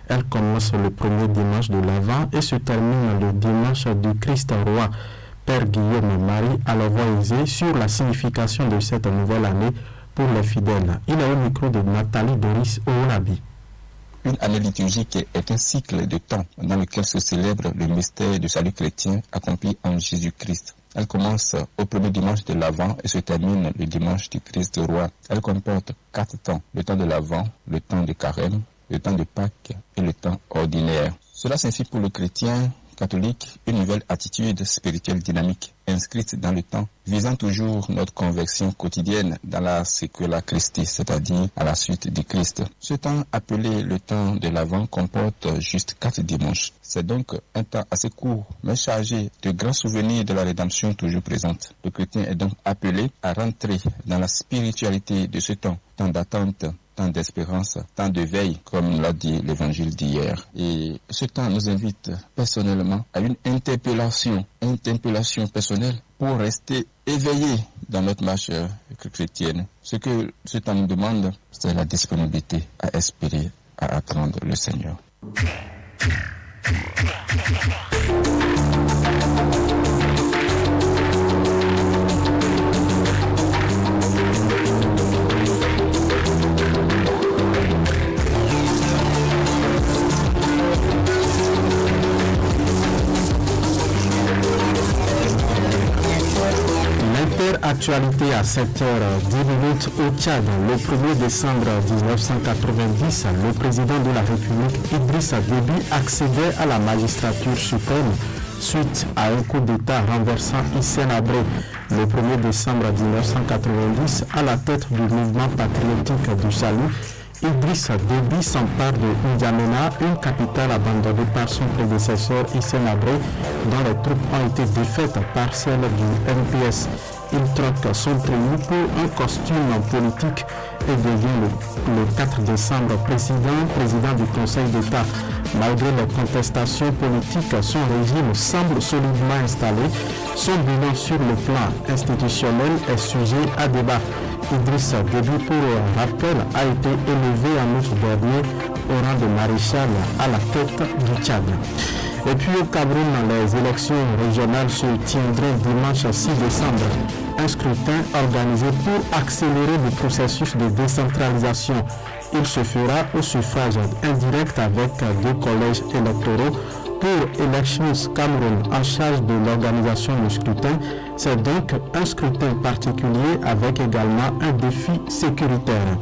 Elle commence le premier dimanche de l'Avent et se termine le dimanche du Christ roi. Père Guillaume Marie a la voix aisée sur la signification de cette nouvelle année pour les fidèles. Il est au micro de Nathalie Doris Oulabi. Une année liturgique est un cycle de temps dans lequel se célèbre le mystère du salut chrétien accompli en Jésus-Christ. Elle commence au premier dimanche de l'Avent et se termine le dimanche du Christ roi. Elle comporte 4 temps, le temps de l'Avent, le temps de Carême, le temps de Pâques et le temps ordinaire. Cela signifie pour le chrétien catholique une nouvelle attitude spirituelle dynamique, inscrite dans le temps, visant toujours notre conversion quotidienne dans la Secula Christi, c'est-à-dire à la suite du Christ. Ce temps appelé le temps de l'Avent comporte juste 4 dimanches. C'est donc un temps assez court, mais chargé de grands souvenirs de la rédemption toujours présente. Le chrétien est donc appelé à rentrer dans la spiritualité de ce temps d'attente, temps d'espérance, temps de veille, comme l'a dit l'évangile d'hier. Et ce temps nous invite personnellement à une interpellation personnelle pour rester éveillé dans notre marche chrétienne. Ce que ce temps nous demande, c'est la disponibilité à espérer, à attendre le Seigneur. Actualité à 7h10 au Tchad. Le 1er décembre 1990, le président de la République, Idrissa Déby, accédait à la magistrature suprême suite à un coup d'État renversant Hissène Habré. Le 1er décembre 1990, à la tête du mouvement patriotique du salut, Idrissa Déby s'empare de N'Djamena, une capitale abandonnée par son prédécesseur Hissène Habré, dont les troupes ont été défaites par celles du MPS. Il troque son tenue pour un costume politique et devient le 4 décembre président du Conseil d'État. Malgré les contestations politiques, son régime semble solidement installé. Son bilan sur le plan institutionnel est sujet à débat. Idrissa Déby, pour rappel, a été élevé en août dernier au rang de maréchal à la tête du Tchad. Et puis au Cameroun, les élections régionales se tiendront dimanche 6 décembre. Un scrutin organisé pour accélérer le processus de décentralisation. Il se fera au suffrage indirect avec 2 collèges électoraux. Pour Elections Cameroun, en charge de l'organisation du scrutin, c'est donc un scrutin particulier avec également un défi sécuritaire.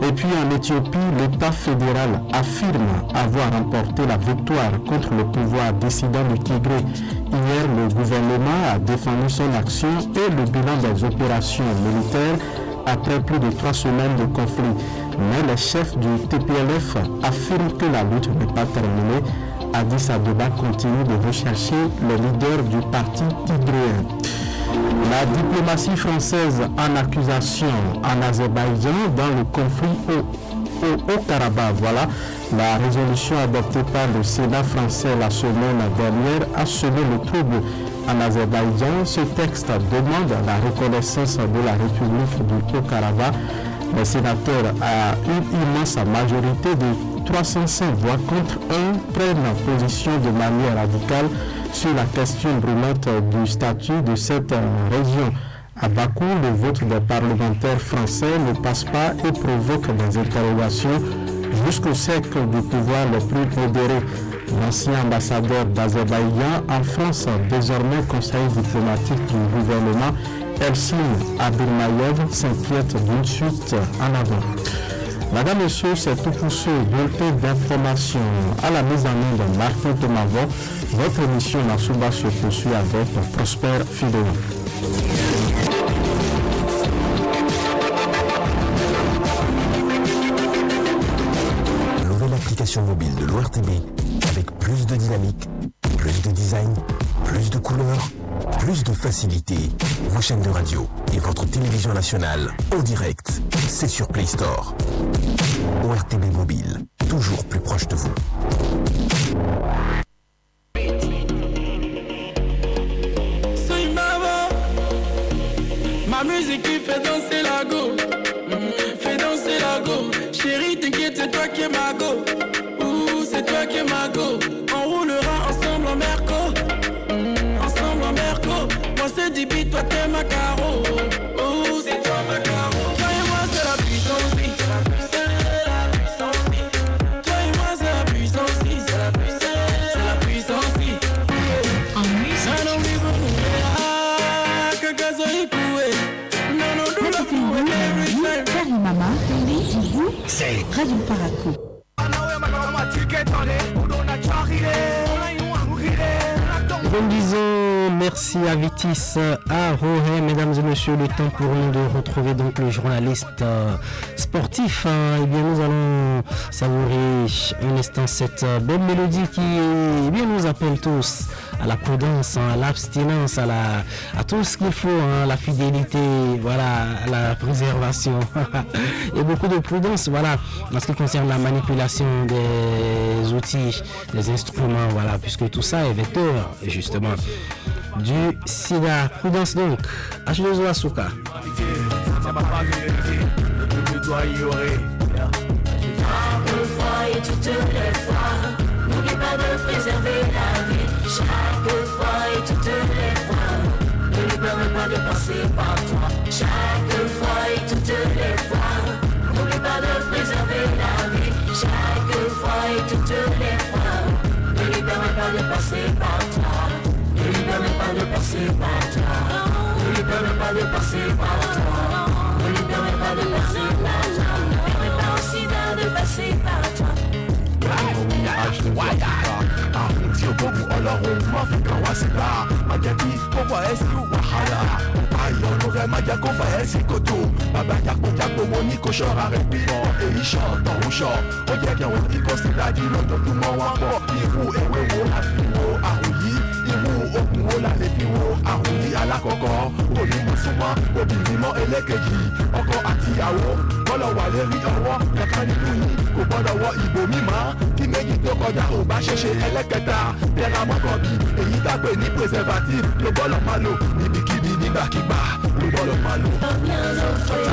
Et puis en Éthiopie, l'État fédéral affirme avoir remporté la victoire contre le pouvoir dissident du Tigré. Hier, le gouvernement a défendu son action et le bilan des opérations militaires après plus de 3 semaines de conflit. Mais les chefs du TPLF affirment que la lutte n'est pas terminée. Addis Abeba continue de rechercher le leader du parti tigréen. La diplomatie française en accusation en Azerbaïdjan dans le conflit au Haut-Karabakh. Voilà, la résolution adoptée par le Sénat français la semaine dernière a semé le trouble en Azerbaïdjan. Ce texte demande la reconnaissance de la République du Haut-Karabakh. Les sénateurs, à une immense majorité de 305 voix contre 1, prennent position de manière radicale sur la question brûlante du statut de cette région. À Bakou, le vote des parlementaires français ne passe pas et provoque des interrogations jusqu'au cercle du pouvoir le plus modéré. L'ancien ambassadeur d'Azerbaïdjan en France, désormais conseiller diplomatique du gouvernement, Elsin Abirmayev, s'inquiète d'une suite en avant. Madame, Monsieur, c'est tout pour ce bulletin d'information. À la mise en œuvre de Martin Tomavon, votre émission Nasuba se poursuit avec Prosper Fidéo. Nouvelle application mobile de l'ORTB avec plus de dynamique, plus de design, plus de couleurs, Plus de facilité, vos chaînes de radio et votre télévision nationale en direct, c'est sur Play Store. ORTB Mobile, toujours plus proche de vous. Ma musique qui fait danser la go, fait danser la go. Chérie, t'inquiète, c'est toi qui es ma go. Ouh, c'est toi qui es ma go. On roulera ensemble en merco, ensemble en merco. Moi c'est Dibi, toi t'es ma caro. Ouh, c'est toi ma caro. Toi et moi c'est la puissance, c'est la puissance. Toi et moi c'est la puissance, c'est la puissance, c'est la puissance. En musique. Mama, c'est Radio Parakou. Nous disons merci à Vitis, à Rohe, mesdames et messieurs, le temps pour nous de retrouver donc le journaliste sportif. Et bien nous allons savourer un instant cette belle mélodie qui nous appelle tous à la prudence, à l'abstinence, à tout ce qu'il faut, la fidélité, voilà, à la préservation et beaucoup de prudence, voilà, en ce qui concerne la manipulation des outils, des instruments, voilà, puisque tout ça est vecteur justement du sida. Prudence donc. H2O Asuka. N'oublie pas de préserver la vie chaque fois et toutes les fois. Ne lui permets pas de passer par toi chaque fois et toutes les fois. N'oublie pas de préserver la vie chaque fois et toutes les fois. Ne lui permets pas de passer par toi. Ne lui permets pas de passer par toi. Ne lui permets pas de passer par toi. Ne lui permets pas de passer par toi. Ne permets pas aussi de passer par toi.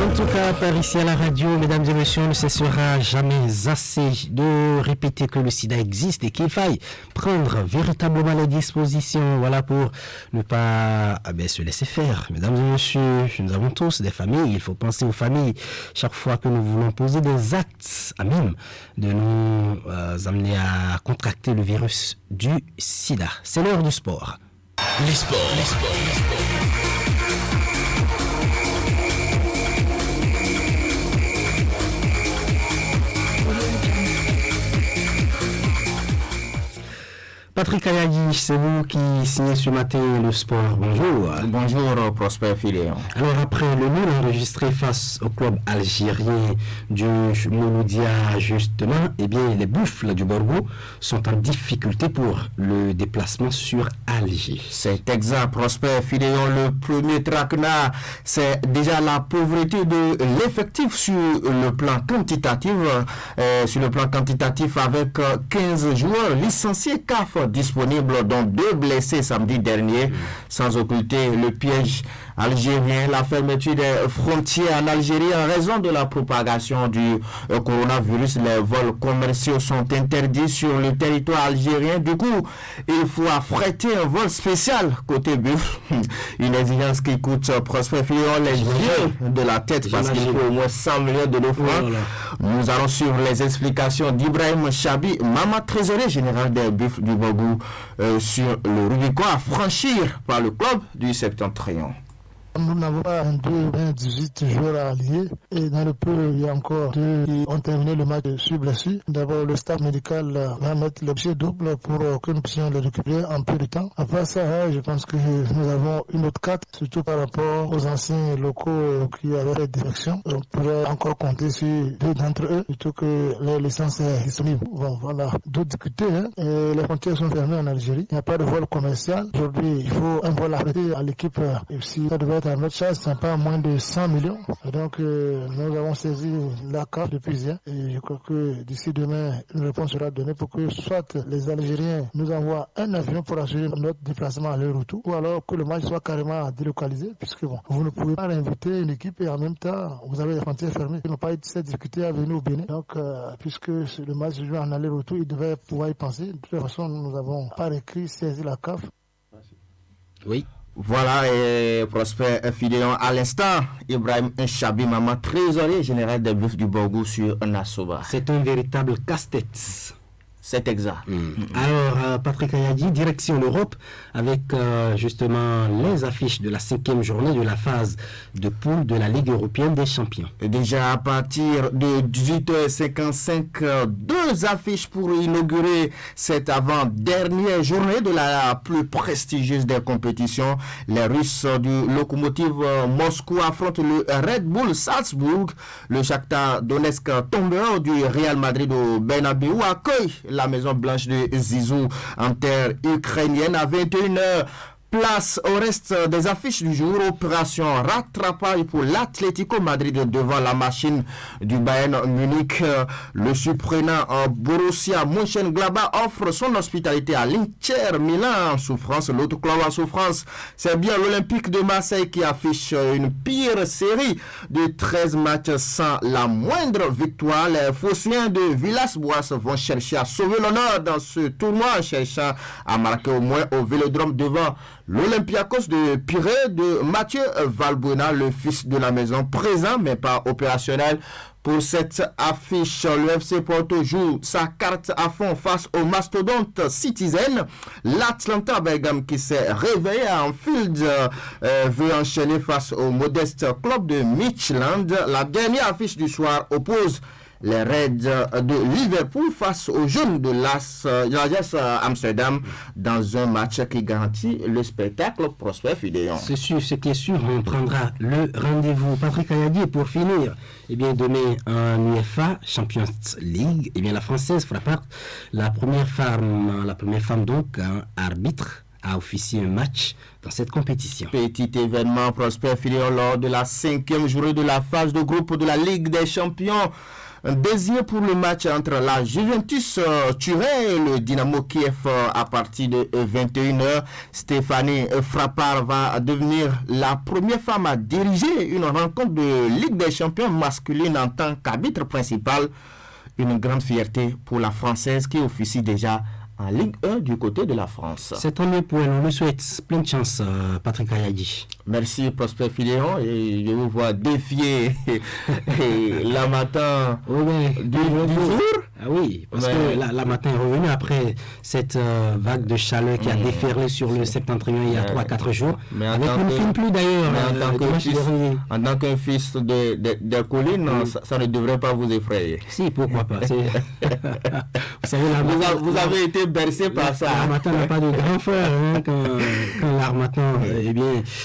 En tout cas, par ici à la radio, mesdames et messieurs, on ne cessera jamais assez de répéter que le sida existe et qu'il faille prendre véritablement les dispositions, voilà, pour ne pas se laisser faire. Mesdames et messieurs, nous avons tous des familles, il faut penser aux familles chaque fois que nous voulons poser des actes à même de nous amener à contracter le virus du sida. C'est l'heure du sport. Les sports. Patrick Ayagi, c'est vous qui signez ce matin le sport. Bonjour. Bonjour, Prosper Filéon. Alors, après le nul enregistré face au club algérien du Mouloudia, justement, eh bien, les Buffles du Borgo sont en difficulté pour le déplacement sur Alger. C'est exact, Prosper Filéon. Le premier traquenard, c'est déjà la pauvreté de l'effectif sur le plan quantitatif. Avec 15 joueurs licenciés CAF disponibles, dont 2 blessés samedi dernier, sans occulter le piège algérien, la fermeture des frontières en Algérie en raison de la propagation du coronavirus. Les vols commerciaux sont interdits sur le territoire algérien. Du coup, il faut affréter un vol spécial côté buff. Une exigence qui coûte Prosper Filéon les yeux de la tête parce qu'il faut au moins 100 millions de francs. Voilà. Nous allons suivre les explications d'Ibrahim Chabi, Mama trésorier général des Buffles du Borgo, sur le Rubicon à franchir par le club du Septentrion. Nous n'avons pas 18 joueurs alliés et dans le peu, il y a encore 2 qui ont terminé le match sur blessure. D'abord, le staff médical va mettre le pied double pour que nous puissions les récupérer en peu de temps. Après ça, je pense que nous avons une autre carte, surtout par rapport aux anciens locaux qui avaient fait défection. On pourrait encore compter sur 2 d'entre eux, surtout que les licences sont disponibles. Bon, voilà, d'autres difficultés. Et les frontières sont fermées en Algérie. Il n'y a pas de vol commercial. Aujourd'hui, il faut un vol arrêté à l'équipe. Et si ça devait être à notre charge, c'est pas moins de 100 millions. Et donc, nous avons saisi la carte depuis hier. Et je crois que d'ici demain, une réponse sera donnée pour que soit les Algériens nous envoient un avion pour assurer notre déplacement à leur retour, ou alors que le match soit carrément délocalisé, puisque bon, vous ne pouvez pas inviter une équipe et en même temps, vous avez les frontières fermées. Ils n'ont pas eu cette difficulté à venir au Bénin. Donc, puisque le match se joue en aller-retour, ils devaient pouvoir y penser. De toute façon, nous n'avons pas écrit saisi la CAF. Oui. Voilà, et Prosper Fidéon à l'instant, Ibrahim Chabi Maman, trésorier général des Bluffs du Borgou sur Nassova. C'est un véritable casse-tête. C'est exact. Alors, Patrick Ayadi, direction l'Europe, avec justement les affiches de la 5e journée de la phase de poule de la Ligue européenne des champions. Et déjà à partir de 18h55, 2 affiches pour inaugurer cette avant-dernière journée de la plus prestigieuse des compétitions. Les Russes du Lokomotiv Moscou affrontent le Red Bull Salzbourg. Le Shakhtar Donetsk, tombeur du Real Madrid au Bernabéu, accueille la Maison Blanche de Zizou en terre ukrainienne à 21h. Place au reste des affiches du jour. Opération rattrapage pour l'Atlético Madrid devant la machine du Bayern Munich. Le surprenant Borussia Mönchengladbach offre son hospitalité à l'Inter Milan en souffrance. L'autre club en souffrance, c'est bien l'Olympique de Marseille qui affiche une pire série de 13 matchs sans la moindre victoire. Les Phocéens de Villas-Boas vont chercher à sauver l'honneur dans ce tournoi en cherchant à marquer au moins au Vélodrome devant l'Olympiakos de Pirée de Mathieu Valbuena, le fils de la maison, présent mais pas opérationnel pour cette affiche. Le FC Porto joue sa carte à fond face au mastodonte Citizen. L'Atlanta Bergame qui s'est réveillé à Anfield veut enchaîner face au modeste club de Midtjylland. La dernière affiche du soir oppose les Reds de Liverpool face aux jeunes de l'Ajax Amsterdam dans un match qui garantit le spectacle. Prosper Fidéon. C'est sûr, ce qui est sûr, on prendra le rendez-vous. Patrick Ayadi, pour finir, demain en UEFA Champions League, la Française frappe la première femme donc, arbitre a officié un match dans cette compétition. Petit événement, Prosper Fidéon, lors de la 5e journée de la phase de groupe de la Ligue des Champions. Désigné pour le match entre la Juventus Turin et le Dynamo Kiev à partir de 21h. Stéphanie Frappard va devenir la première femme à diriger une rencontre de Ligue des Champions masculine en tant qu'arbitre principal. Une grande fierté pour la Française qui officie déjà en Ligue 1 du côté de la France. C'est tant mieux pour elle. On lui souhaite plein de chance, Patrick Ayadi. Merci, Prosper Fidéon. Et je vous vois défier la matin du jour. Ah oui, parce que la matin est revenu après cette vague de chaleur qui a déferlé sur le septentrion il y a 3-4 jours. Mais avec une film plus d'ailleurs. En tant qu'un fils de collines, ça ne devrait pas vous effrayer. Si, pourquoi pas. Vous savez, vous avez été bercé par ça. L'Harmattan n'a pas de grand frère. Quand l'Harmattan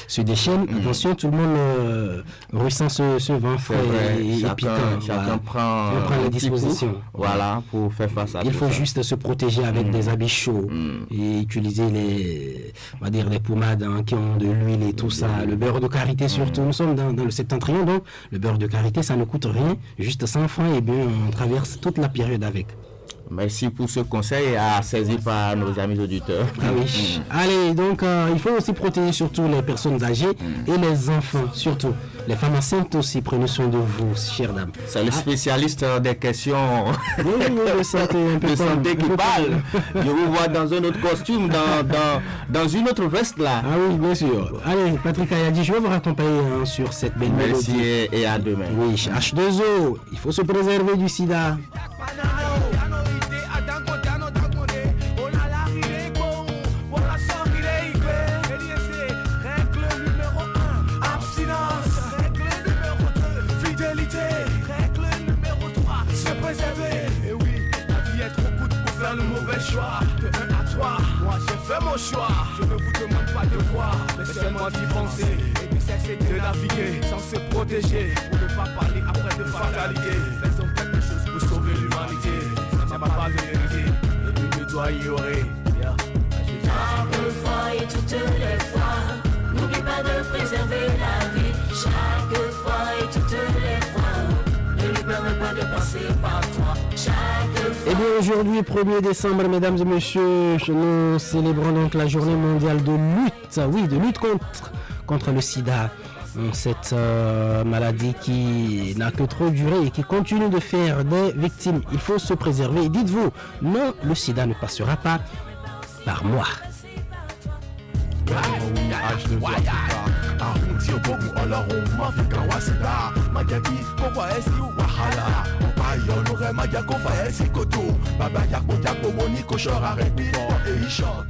se déchaîne, attention, tout le monde ressent ce vent frais et piquant. Chacun prend les dispositions. Voilà, pour faire face à il faut juste se protéger avec des habits chauds et utiliser les pommades qui ont de l'huile et tout ça. Le beurre de karité surtout. Nous sommes dans le septentrion, donc le beurre de karité, ça ne coûte rien, juste 100 francs et bien on traverse toute la période avec. Merci pour ce conseil à saisir par nos amis auditeurs. Ah oui. Allez, donc il faut aussi protéger surtout les personnes âgées et les enfants, surtout. Les femmes enceintes aussi, prenez soin de vous, chères dames. C'est le spécialiste des questions de santé qui parle. Je vous vois dans un autre costume, dans une autre veste là. Ah oui, bien sûr. Allez, Patrick Ayadi, je vais vous raccompagner sur cette belle mélodie. Merci et à demain. Oui, H2O, il faut se préserver du sida. choix, de 1 à 3. Moi j'ai fait mon choix, je ne vous demande pas de voir, mais seulement d'y penser et de cesser de naviguer sans se protéger, pour ne pas parler après de fatalité. Faisons quelque chose pour sauver l'humanité, c'est ma part de vérité, et nul ne doit ignorer. Chaque fois et toutes les fois, n'oublie pas de préserver la vie. Chaque fois et toutes les fois, ne lui permets pas de passer par toi. Eh bien, aujourd'hui, 1er décembre, mesdames et messieurs, nous célébrons donc la journée mondiale de lutte, de lutte contre le sida. Cette maladie qui n'a que trop duré et qui continue de faire des victimes. Il faut se préserver. Dites-vous, non, le sida ne passera pas par moi.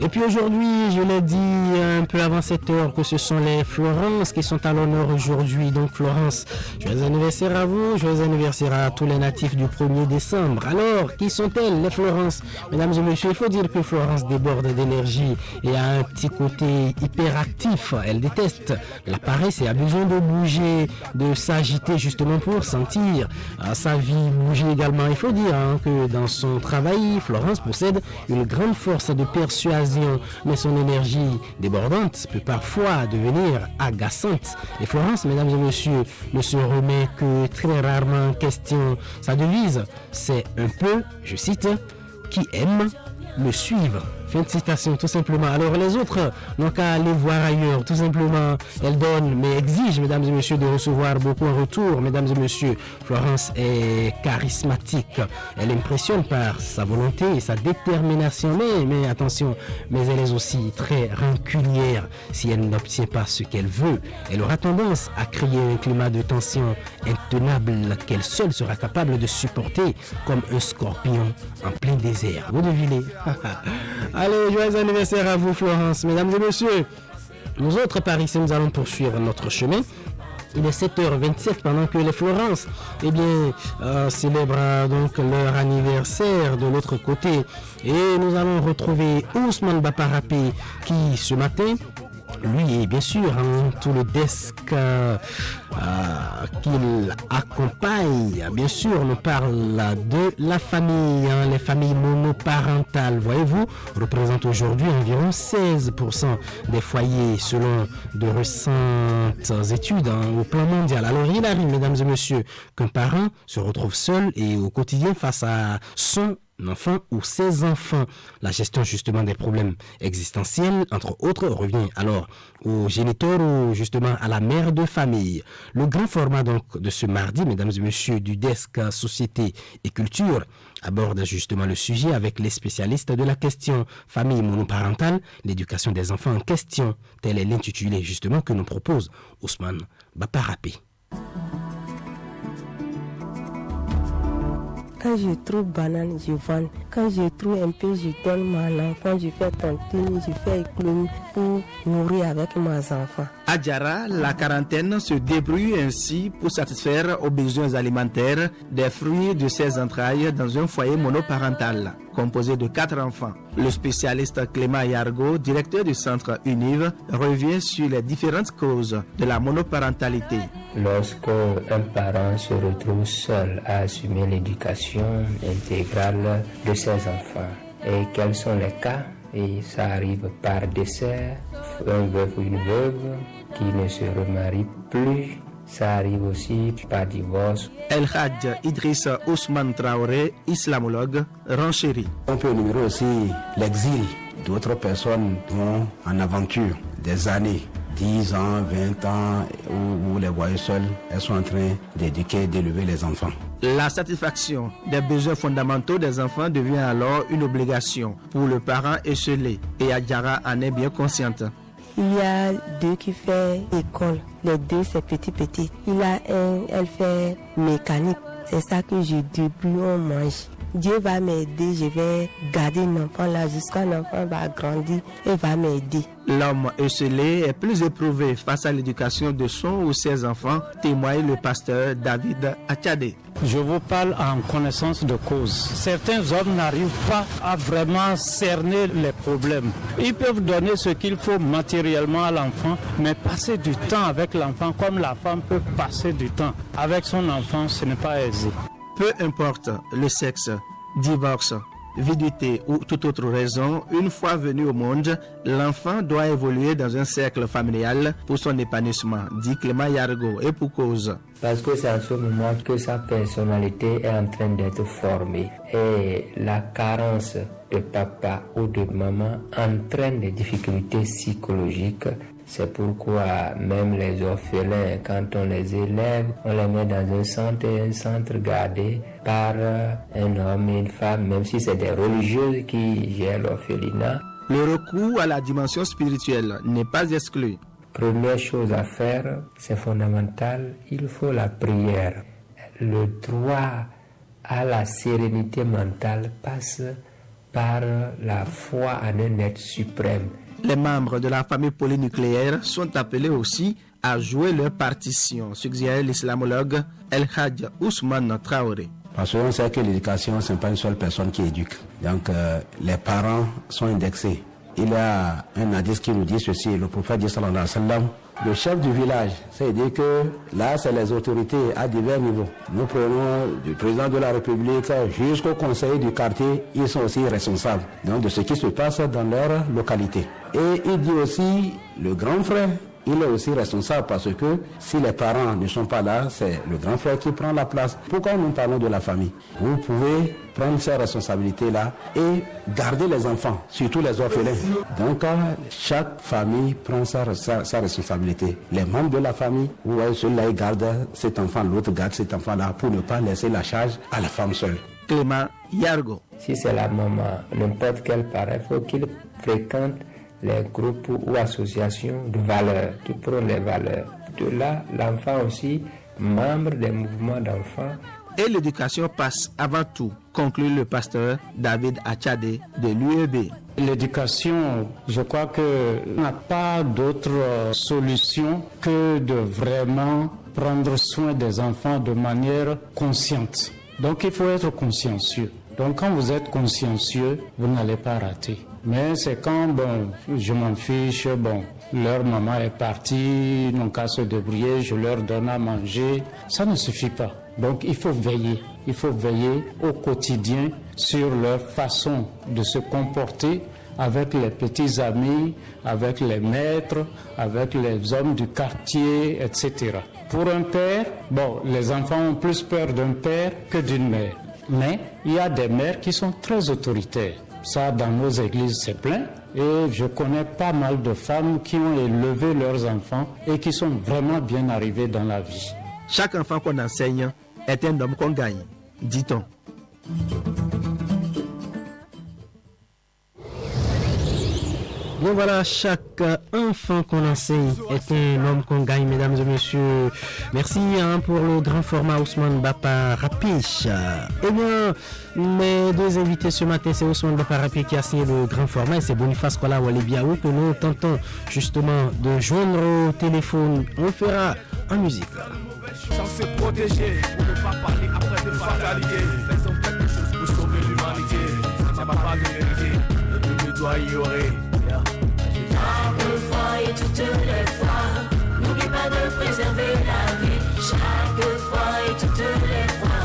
Et puis aujourd'hui, je l'ai dit un peu avant cette heure que ce sont les Florence qui sont à l'honneur aujourd'hui. Donc Florence, joyeux anniversaire à vous, joyeux anniversaire à tous les natifs du 1er décembre. Alors, qui sont-elles les Florence? Mesdames et messieurs, il faut dire que Florence déborde d'énergie et a un petit côté hyperactif. Elle déteste la paresse et a besoin de bouger, de s'agiter justement pour sentir sa vie bouger également. Il faut dire que dans son travail, Florence possède une grande force de persuasion, mais son énergie débordante peut parfois devenir agaçante. Et Florence, mesdames et messieurs, ne se remet que très rarement en question. Sa devise, c'est un peu, je cite, qui aime me suivre. Fin de citation, tout simplement. Alors les autres n'ont qu'à aller voir ailleurs, tout simplement. Elle donne, mais exige, mesdames et messieurs, de recevoir beaucoup en retour. Mesdames et messieurs, Florence est charismatique. Elle impressionne par sa volonté et sa détermination. Mais attention, mais elle est aussi très rancunière. Si elle n'obtient pas ce qu'elle veut, elle aura tendance à créer un climat de tension intenable qu'elle seule sera capable de supporter comme un scorpion en plein désert. Vous devinez. Allez, joyeux anniversaire à vous Florence, mesdames et messieurs. Nous autres Parisiens, nous allons poursuivre notre chemin. Il est 7h27 pendant que les Florence célèbrent donc leur anniversaire de l'autre côté. Et nous allons retrouver Ousmane Baparapé qui ce matin, lui et bien sûr tout le desk qu'il accompagne, bien sûr nous parle de la famille, les familles monoparentales, voyez-vous, représentent aujourd'hui environ 16% des foyers selon de récentes études au plan mondial. Alors il arrive, mesdames et messieurs, qu'un parent se retrouve seul et au quotidien face à son enfant ou ses enfants. La gestion justement des problèmes existentiels, entre autres, revient alors aux géniteurs ou justement à la mère de famille. Le grand format donc de ce mardi, mesdames et messieurs, du desk Société et Culture aborde justement le sujet avec les spécialistes de la question famille monoparentale, l'éducation des enfants en question. Tel est l'intitulé justement que nous propose Ousmane Baparapé. Quand je trouve banane, je vends. Quand je trouve un peu, je donne ma langue. Quand je fais tontine, je fais éclone pour nourrir avec mes enfants. Adjara, la quarantaine, se débrouille ainsi pour satisfaire aux besoins alimentaires des fruits de ses entrailles dans un foyer monoparental composé de 4 enfants. Le spécialiste Clément Yargo, directeur du centre UNIV, revient sur les différentes causes de la monoparentalité. Lorsque un parent se retrouve seul à assumer l'éducation intégrale de ses enfants, et quels sont les cas? Et ça arrive par décès, un veuf ou une veuve qui ne se remarie plus. Ça arrive aussi par divorce. El Hadj Idriss Ousmane Traoré, islamologue, renchérit. On peut énumérer aussi l'exil d'autres personnes vont en aventure des années. 10 ans, 20 ans, où les voyaient seuls, elles sont en train d'éduquer, d'élever les enfants. La satisfaction des besoins fondamentaux des enfants devient alors une obligation pour le parent esselé. Et Adjara en est bien consciente. Il y a 2 qui font école. Les 2, c'est petit. Il y a un, elle fait mécanique. C'est ça que je débrouille, on mange. Dieu va m'aider, je vais garder l'enfant là jusqu'à l'enfant va grandir et va m'aider. L'homme esselé est plus éprouvé face à l'éducation de son ou ses enfants, témoigne le pasteur David Achade. Je vous parle en connaissance de cause. Certains hommes n'arrivent pas à vraiment cerner les problèmes. Ils peuvent donner ce qu'il faut matériellement à l'enfant, mais passer du temps avec l'enfant comme la femme peut passer du temps avec son enfant, ce n'est pas aisé. Peu importe le sexe, divorce, viduité ou toute autre raison, une fois venu au monde, l'enfant doit évoluer dans un cercle familial pour son épanouissement, dit Clément Yargo, et pour cause. Parce que c'est à ce moment que sa personnalité est en train d'être formée. Et la carence de papa ou de maman entraîne des difficultés psychologiques. C'est pourquoi même les orphelins, quand on les élève, on les met dans un centre gardé par un homme et une femme, même si c'est des religieuses qui gèrent l'orphelinat. Le recours à la dimension spirituelle n'est pas exclu. Première chose à faire, c'est fondamental, il faut la prière. Le droit à la sérénité mentale passe par la foi en un être suprême. Les membres de la famille polynucléaire sont appelés aussi à jouer leur partition, suggère l'islamologue El Hadj Ousmane Traoré. Parce qu'on sait que l'éducation, ce n'est pas une seule personne qui éduque. Donc les parents sont indexés. Il y a un hadith qui nous dit ceci, le prophète dit sallallahu alayhi wa sallam, le chef du village, c'est-à-dire que là, c'est les autorités à divers niveaux. Nous prenons du président de la République jusqu'au conseiller du quartier, ils sont aussi responsables donc, de ce qui se passe dans leur localité. Et il dit aussi, le grand frère, il est aussi responsable parce que si les parents ne sont pas là, c'est le grand frère qui prend la place. Pourquoi nous parlons de la famille? Vous pouvez prendre ces responsabilités-là et garder les enfants, surtout les orphelins. Donc, chaque famille prend sa responsabilité. Les membres de la famille, vous voyez, celui-là, il garde cet enfant, l'autre garde cet enfant-là pour ne pas laisser la charge à la femme seule. Clément Yargo. Si c'est la maman, n'importe quel parent, il faut qu'il fréquente les groupes ou associations de valeurs, qui prônent les valeurs. De là, l'enfant aussi, membre des mouvements d'enfants. Et l'éducation passe avant tout, conclut le pasteur David Achade de l'UEB. L'éducation, je crois que n'a pas d'autre solution que de vraiment prendre soin des enfants de manière consciente. Donc il faut être consciencieux. Donc quand vous êtes consciencieux, vous n'allez pas rater. Mais c'est quand, bon, je m'en fiche, bon, leur maman est partie, ils n'ont qu'à se débrouiller, je leur donne à manger. Ça ne suffit pas. Donc il faut veiller au quotidien sur leur façon de se comporter avec les petits amis, avec les maîtres, avec les hommes du quartier, etc. Pour un père, bon, les enfants ont plus peur d'un père que d'une mère. Mais il y a des mères qui sont très autoritaires. Ça, dans nos églises, c'est plein. Et je connais pas mal de femmes qui ont élevé leurs enfants et qui sont vraiment bien arrivées dans la vie. Chaque enfant qu'on enseigne est un homme qu'on gagne, dit-on. Bien voilà, chaque enfant qu'on enseigne est un homme qu'on gagne, mesdames et messieurs. Merci pour le grand format Ousmane Bapa Rapiche. Eh bien, mes deux invités ce matin, c'est Ousmane Bapa Rapiche qui a signé le grand format et c'est Boniface Kola Walebiaou que nous tentons justement de joindre au téléphone. On fera en musique. Sans se protéger, pour ne pas parler après de fatalité. Faisons quelque chose pour sauver l'humanité. Ça va pas de vérité, et nous doit y aurait. Chaque fois et toutes les fois, n'oublie pas de préserver la vie. Chaque fois et toutes les fois,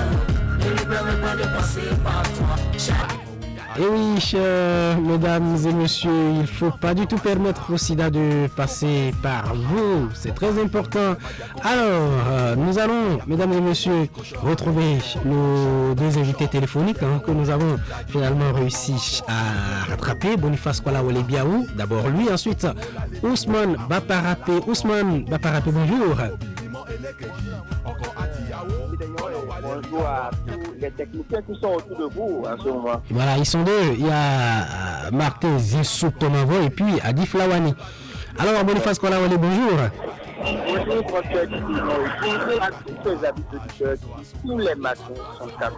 ne lui permets pas de passer par toi. Et oui, mesdames et messieurs, il ne faut pas du tout permettre au sida de passer par vous. C'est très important. Alors, nous allons, mesdames et messieurs, retrouver nos deux invités téléphoniques que nous avons finalement réussi à rattraper. Boniface Kola Walebiaou, d'abord lui, ensuite Ousmane Bapa Rapiche. Ousmane Bapa Rapiche, bonjour. Bonjour à tous les techniciens qui sont autour de vous en ce moment. Voilà, ils sont deux. Il y a Martin Zissou Tomavo et puis Adi Flawani. Alors, Boniface Kola Wale, bonjour. Bonjour, François Dino. Bonjour à tous les amis auditeurs. Tous les matins sont capables.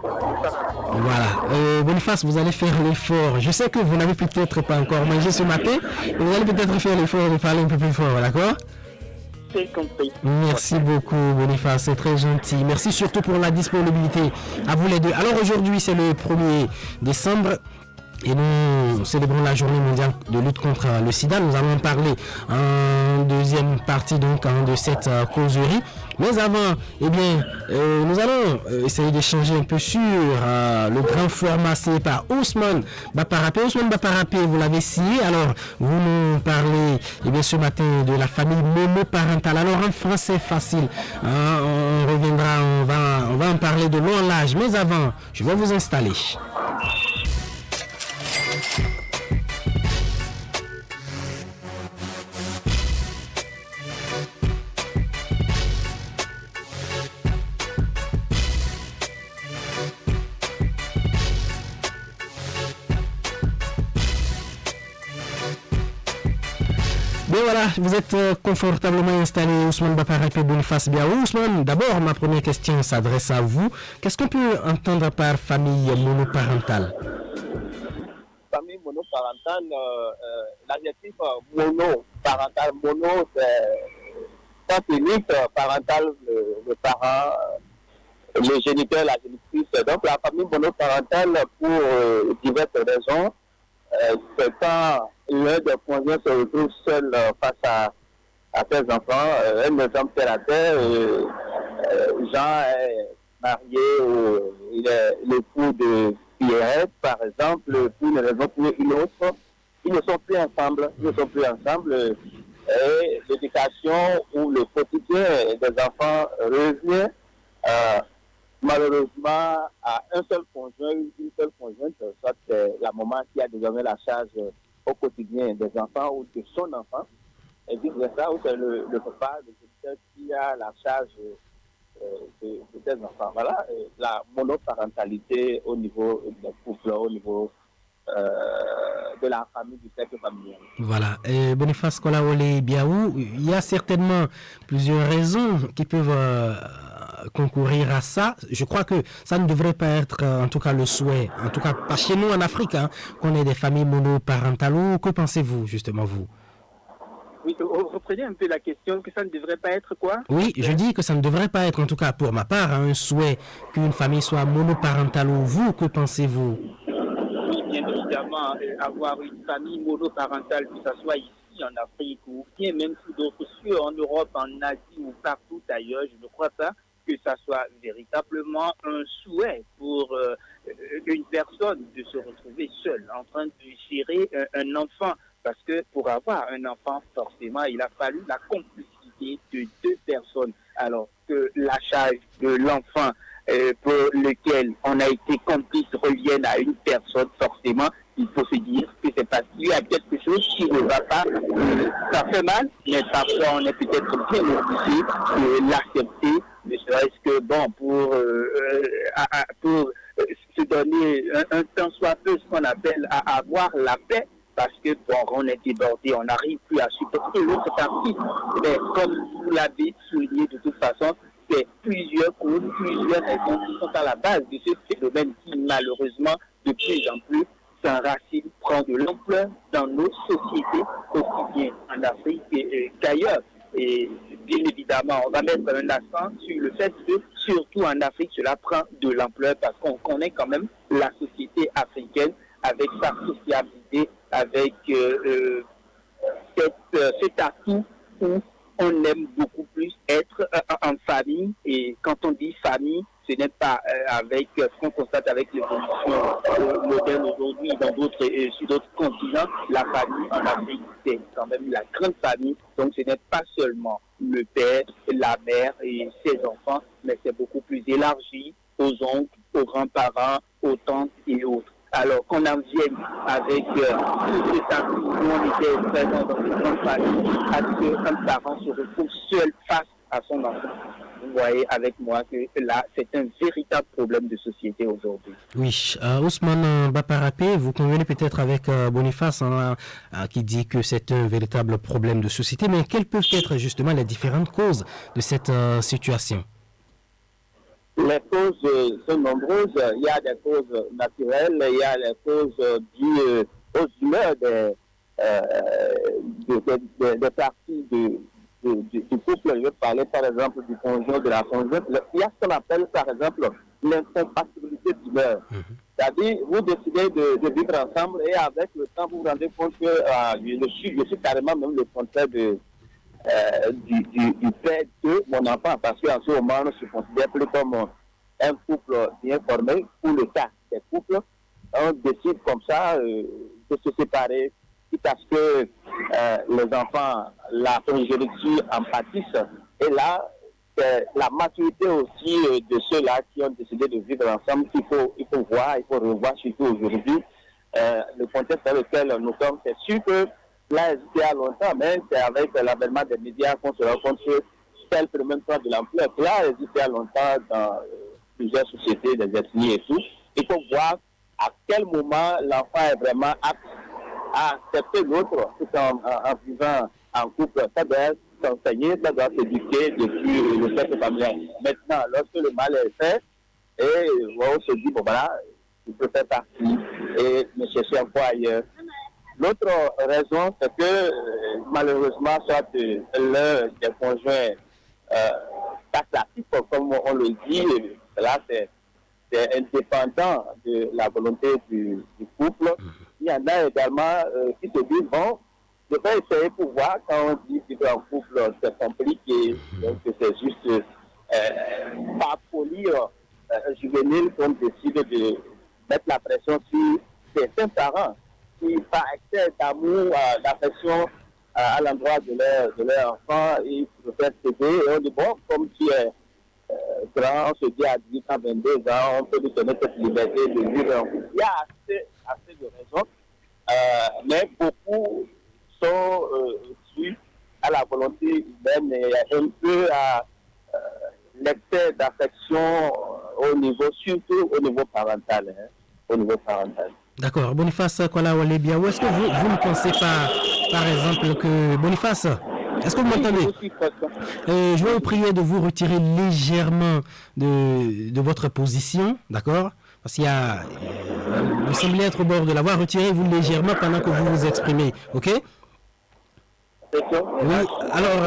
Voilà. Boniface, vous allez faire l'effort. Je sais que vous n'avez peut-être pas encore mangé ce matin, mais vous allez peut-être faire l'effort de parler un peu plus fort, d'accord? C'est compris. Merci beaucoup, Boniface, c'est très gentil. Merci surtout pour la disponibilité à vous les deux. Alors aujourd'hui, c'est le 1er décembre. Et nous célébrons la journée mondiale de lutte contre le sida. Nous allons en parler en deuxième partie donc de cette causerie. Mais avant, eh bien, nous allons essayer d'échanger un peu sur le grand format signé par Ousmane Baparapé. Ousmane Baparapé, vous l'avez signé. Alors, vous nous parlez eh bien, ce matin de la famille monoparentale. Alors, en français facile, on reviendra, on va en parler de long en large. Mais avant, je vais vous installer. Bien voilà, vous êtes confortablement installé, Ousmane Baparapé, Boniface Biaou. Ousmane, d'abord, ma première question s'adresse à vous. Qu'est-ce qu'on peut entendre par famille monoparentale? Famille monoparentale, l'adjectif monoparental, mono, c'est unique, parental, le parent, le géniteur, la génitrice. Donc la famille monoparentale, pour diverses raisons, c'est quand l'un des conjoints se retrouve seul face à ses enfants. Un exemple terre à terre, Jean est marié, il est l'époux de Pierrette, par exemple, pour une raison ou une autre. Ils ne sont plus ensemble, et l'éducation ou le quotidien des enfants revient malheureusement à un seul conjoint, une seule conjointe, soit c'est la maman qui a désormais la charge au quotidien des enfants ou de son enfant, et vice-versa, ou c'est le papa, le géniteur qui a la charge de ses enfants. Voilà la monoparentalité au niveau des couples, au niveau de la famille, du cercle familial. Voilà. Boniface Kolaole Biaou, il y a certainement plusieurs raisons qui peuvent concourir à ça. Je crois que ça ne devrait pas être en tout cas le souhait, en tout cas pas chez nous en Afrique, qu'on ait des familles monoparentales. Que pensez-vous justement, vous? Oui, reprenez un peu la question, que ça ne devrait pas être quoi? Oui, je dis que ça ne devrait pas être, en tout cas pour ma part, un souhait qu'une famille soit monoparentale. Ou vous, que pensez-vous? Oui, bien évidemment, avoir une famille monoparentale, que ce soit ici en Afrique ou bien même sous d'autres cieux, en Europe, en Asie ou partout ailleurs, je ne crois pas que ça soit véritablement un souhait pour une personne de se retrouver seule en train de gérer un enfant. Parce que pour avoir un enfant, forcément, il a fallu la complicité de deux personnes. Alors que la charge de l'enfant pour lequel on a été complice revienne à une personne, forcément, il faut se dire que c'est parce qu'il y a quelque chose qui ne va pas. Ça fait mal, mais parfois on est peut-être bien obligé de l'accepter, ne serait-ce que bon, pour se donner un temps soit peu ce qu'on appelle à avoir la paix. Parce que bon, on est débordé, on n'arrive plus à supporter l'autre partie. Mais comme vous l'avez souligné de toute façon, c'est plusieurs causes, plusieurs raisons qui sont à la base de ce phénomène qui malheureusement de plus en plus s'enracine, prend de l'ampleur dans nos sociétés, aussi bien en Afrique qu'ailleurs. Et bien évidemment, on va mettre un accent sur le fait que, surtout en Afrique, cela prend de l'ampleur parce qu'on connaît quand même la société africaine avec sa sociabilité, avec cet atout où on aime beaucoup plus être en famille. Et quand on dit famille, ce n'est pas avec ce qu'on constate avec l'évolution moderne aujourd'hui sur d'autres continents. La famille en Afrique, c'est quand même la grande famille. Donc ce n'est pas seulement le père, la mère et ses enfants, mais c'est beaucoup plus élargi aux oncles, aux grands-parents, aux tantes et autres. Alors qu'on en vienne avec tout ce temps où on était présent dans une grande famille, à ce qu'un parent se retrouve seul face à son enfant. voyez avec moi que là, c'est un véritable problème de société aujourd'hui. Oui, Ousmane Baparapé, vous convenez peut-être avec Boniface qui dit que c'est un véritable problème de société, mais quelles peuvent être justement les différentes causes de cette situation? Les causes sont nombreuses. Il y a des causes naturelles, il y a les causes dues aux humeurs des parties du couple. Je parlais par exemple du conjoint, de la conjointe. Il y a ce qu'on appelle par exemple l'incompatibilité d'humeur. C'est-à-dire, vous décidez de vivre ensemble et avec le temps, vous vous rendez compte que je suis carrément même le contraire du père de mon enfant, parce qu'en ce moment, on ne se considère plus comme un couple bien formé. Pour le cas des couples, on décide comme ça de se séparer, quitte à ce que les enfants, la progéniture en pâtissent. Et là, c'est la maturité aussi de ceux-là qui ont décidé de vivre ensemble qu'il faut voir, il faut revoir, surtout aujourd'hui. Le contexte dans lequel nous sommes, c'est sûr que là, il y a longtemps, mais c'est avec l'avènement des médias qu'on se rend compte que tel phénomène prend de l'ampleur. Là, il y a longtemps dans plusieurs sociétés, des ethnies et tout. Il faut voir à quel moment l'enfant est vraiment apte à accepter l'autre tout en vivant en couple. Ça doit s'enseigner, ça doit s'éduquer depuis le cercle familial. Maintenant, lorsque le mal est fait, et on se dit, bon voilà, il peut faire partie et me chercher encore ailleurs. L'autre raison, c'est que malheureusement, soit l'un des conjoints pas classique, comme on le dit, là c'est indépendant de la volonté du couple. Il y en a également qui se disent, bon, je vais essayer pour voir, quand on dit que un couple c'est compliqué, donc c'est juste par folie juvénile qu'on décide de mettre la pression sur certains parents qui, par excès d'amour, d'affection à l'endroit de leur enfant, ils préfèrent céder et on dit, bon, comme tu es grand, on se dit à 18 ans, 22 ans, on peut lui donner cette liberté de vivre en couple. Il y a assez de raisons, mais beaucoup sont dus à la volonté humaine et un peu à l'excès d'affection surtout au niveau parental. D'accord. Boniface Kolawolebia, où est-ce que vous ne pensez pas, par exemple, que... Boniface, est-ce que vous m'entendez? Je vais vous prier de vous retirer légèrement de votre position, d'accord? Parce qu'il y a... vous semblez être au bord de la voie. Retirez-vous légèrement pendant que vous vous exprimez, ok? Oui, alors,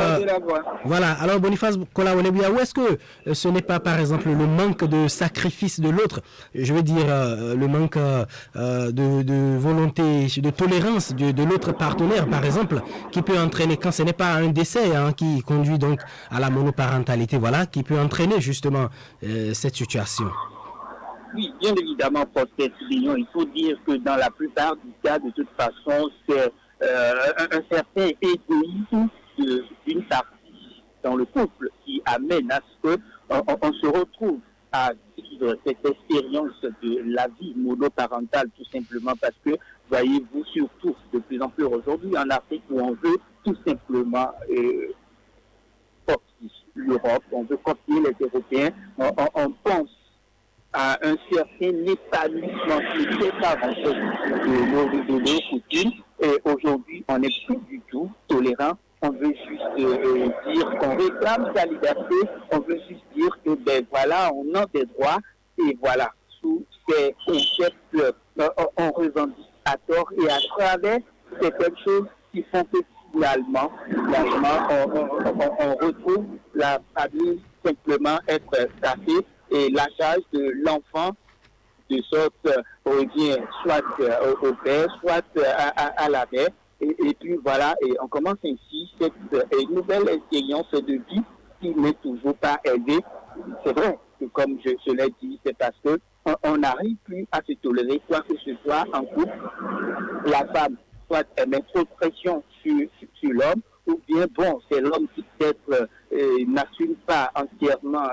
voilà. Alors, Boniface Kolawolebia, où est-ce que ce n'est pas, par exemple, le manque de sacrifice de l'autre, je veux dire, le manque de volonté, de tolérance de l'autre partenaire, par exemple, qui peut entraîner, quand ce n'est pas un décès qui conduit donc à la monoparentalité, voilà, qui peut entraîner justement cette situation? Oui, bien évidemment, pour cette opinion, il faut dire que dans la plupart du cas, de toute façon, c'est un certain égoïsme d'une partie dans le couple qui amène à ce qu'on se retrouve à vivre cette expérience de la vie monoparentale, tout simplement parce que, voyez-vous, surtout de plus en plus aujourd'hui en Afrique, où on veut tout simplement copier l'Europe, on veut copier les Européens, on pense à un certain épanouissement qui sépare en fait de nos coutumes. Et aujourd'hui, on n'est plus du tout tolérant. On veut juste dire qu'on réclame sa liberté. On veut juste dire que, ben voilà, on a des droits. Et voilà, sous ces concepts, on revendique à tort et à travers certaines choses qui font que finalement on retrouve la famille simplement être staffée et la charge de l'enfant de sorte revient soit au père, soit à la mère. Et puis voilà, et on commence ainsi cette nouvelle expérience de vie qui n'est toujours pas aidée. C'est vrai que comme je l'ai dit, c'est parce que on n'arrive plus à se tolérer quoi que ce soit en couple. La femme, soit elle met trop de pression sur l'homme, ou bien bon, c'est l'homme qui peut-être n'assume pas entièrement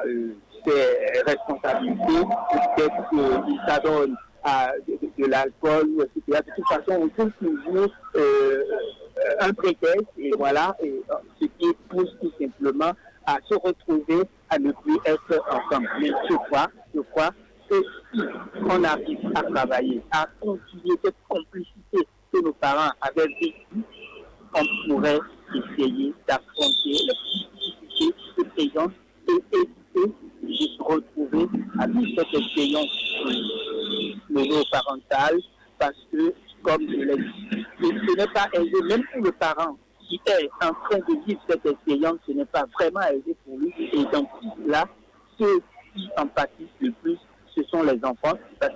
ses responsabilités, peut-être qu'il s'adonne à de l'alcool, etc. De toute façon, on trouve toujours un prétexte, et voilà, et ce qui pousse tout simplement à se retrouver à ne plus être ensemble. Mais je crois que si on arrive à travailler, à continuer cette complicité que nos parents avaient vécue, on pourrait essayer d'affronter les difficultés de présence et éviter de se retrouver avec cette expérience monoparentale, parce que, comme je l'ai dit, ce n'est pas aisé, même pour le parent qui est en train de vivre cette expérience, ce n'est pas vraiment aisé pour lui. Et donc, là, ceux qui en pâtissent le plus, ce sont les enfants, parce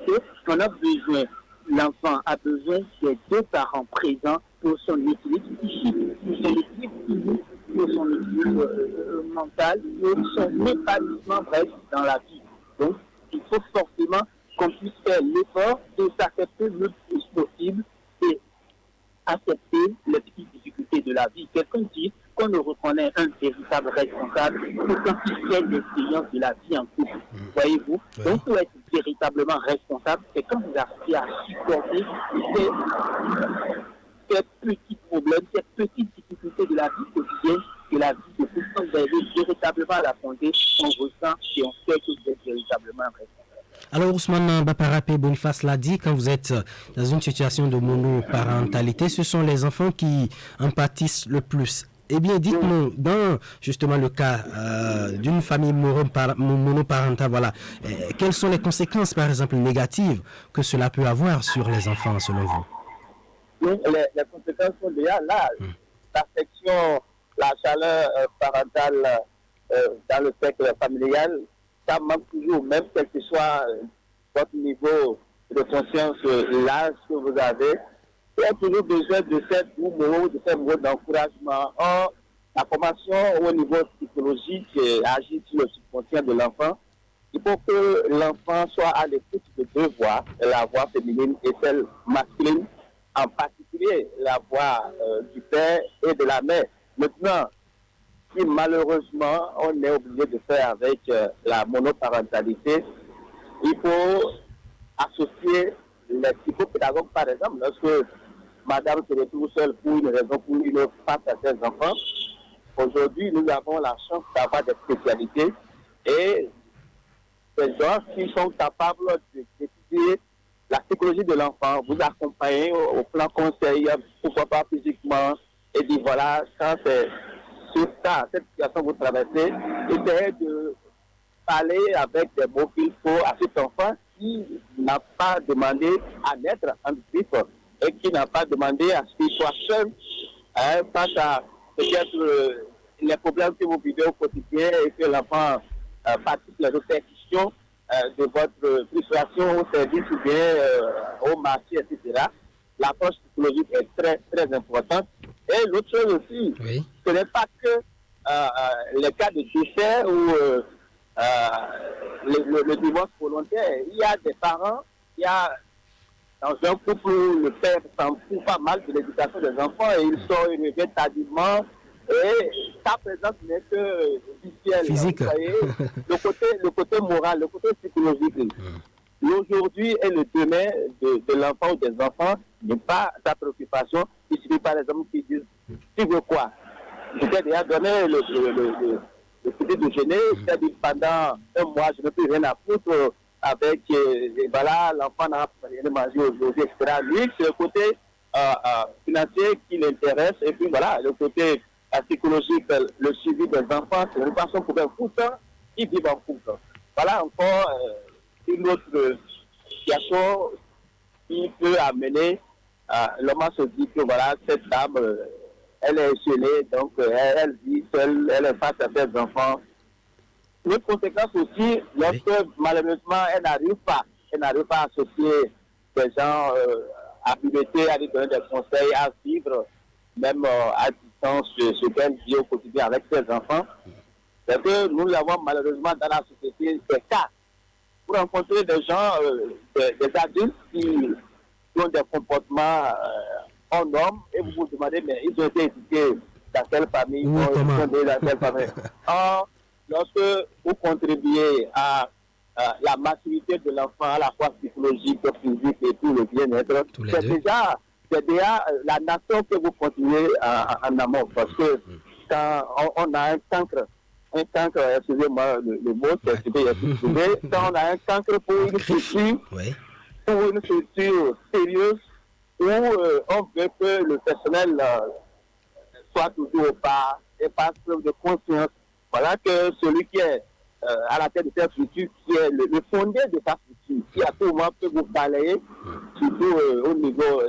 qu'on a besoin, l'enfant a besoin des deux parents présents pour son équilibre psychique, pour son équilibre physique, pour son équilibre mental, pour son épanouissement bref dans la vie. Donc, il faut forcément qu'on puisse faire l'effort de s'accepter le plus possible et accepter les petites difficultés de la vie. Quelqu'un dit qu'on ne reconnaît un véritable responsable que quand il fait l'expérience de la vie en couple. Voyez-vous? Donc, pour être véritablement responsable, c'est quand vous arrivez à supporter ces petits problèmes, ces petites difficultés de la vie quotidienne, que la vie de couple, quand vous avez véritablement à l'affronter, on ressent et on sait que vous êtes véritablement responsable. Alors Ousmane Baparapé Boniface l'a dit, quand vous êtes dans une situation de monoparentalité, ce sont les enfants qui en pâtissent le plus. Eh bien, dites-nous, dans justement le cas d'une famille monoparentale, voilà, quelles sont les conséquences, par exemple, négatives que cela peut avoir sur les enfants, selon vous? Oui, les conséquences sont déjà là. L'affection, la chaleur parentale dans le cercle familial, ça manque toujours, même quel que soit votre niveau de conscience, l'âge que vous avez. Il y a toujours besoin de cette mots, de ces mots d'encouragement. Or, la formation au niveau psychologique agit sur le subconscient de l'enfant. Il faut que l'enfant soit à l'écoute de deux voix, la voix féminine et celle masculine, en particulier la voix du père et de la mère. Maintenant, si malheureusement on est obligé de faire avec la monoparentalité, il faut associer les psychopédagogues, par exemple, lorsque madame se retrouve seule pour une raison, pour une autre, face à ses enfants. Aujourd'hui, nous avons la chance d'avoir des spécialités et des gens qui sont capables d'étudier la psychologie de l'enfant, vous accompagner au plan conseil, pourquoi pas physiquement, et dire voilà, quand c'est sur ça, cette situation que vous traversez, essayez de parler avec des mots qu'il faut à cet enfant qui n'a pas demandé à naître en Christ et qui n'a pas demandé à ce qu'il soit seul face à peut-être les problèmes que vous vivez au quotidien et que l'enfant participe les répercussions de votre frustration au service ou bien au marché, etc. L'approche psychologique est très, très importante. Et l'autre chose aussi, ce n'est pas que les cas de décès ou le divorce volontaire. Il y a des parents, il y a dans un couple où le père s'en fout pas mal de l'éducation des enfants et il sort, il revient tardivement. Et sa présence n'est que visuelle. Physique. Vous voyez, le côté moral, le côté psychologique. L'aujourd'hui et le demain de l'enfant ou des enfants n'est pas sa préoccupation. Il suffit par exemple qui disent tu veux quoi? Je t'ai déjà donné le petit déjeuner, je t'ai dit pendant un mois, je n'ai plus rien à foutre avec, voilà, l'enfant n'a rien mangé aujourd'hui, etc. Lui, c'est le côté financier qui l'intéresse, et puis voilà, le côté psychologique, le suivi des enfants, c'est une façon pour un couple qui vit en couple. Voilà encore une autre situation qui peut amener l'homme à se dire que voilà, cette dame, elle est isolée, donc elle vit seule, elle est face à ses enfants. Une conséquence aussi, lorsque malheureusement elle n'arrive pas à associer des gens habilités à lui donner des conseils, à vivre même à distance ce qu'elle vit au quotidien avec ses enfants. C'est que nous avons malheureusement dans la société des cas pour rencontrer des gens, des adultes qui ont des comportements en normes et vous vous demandez, mais ils ont été éduqués dans quelle famille, ils ont été dans quelle famille. Or, lorsque vous contribuez à la maturité de l'enfant, à la fois psychologique, physique et tout le bien-être, c'est déjà la nation que vous continuez en amont. Parce que quand on a un cancre un cancre, excusez-moi le mot, quand on a un cancre pour une structure sérieuse où on veut que le personnel soit toujours pas preuve de conscience. Voilà que celui qui est à la tête de cette structure, qui est le fondé de sa structure, qui à tout moment peut vous balayer, surtout au niveau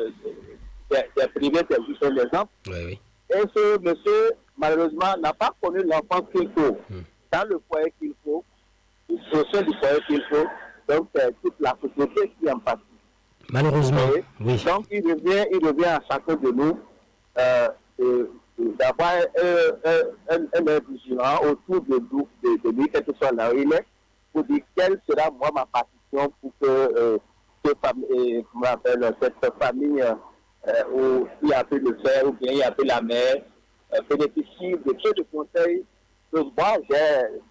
des privés, tels que sont les exemples. Oui. Et ce monsieur, malheureusement, n'a pas connu l'enfant qu'il faut, dans le foyer qu'il faut, au sein du foyer qu'il faut. Donc, c'est toute la société qui en passe. Malheureusement, oui. Donc, il revient à chacun de nous d'avoir un œil vigilant autour de lui, quel que soit là où il est, pour dire quelle sera, moi, ma partition pour que cette famille où il y a peu le frère ou bien il y a peu la mère bénéficie de peu de conseils que moi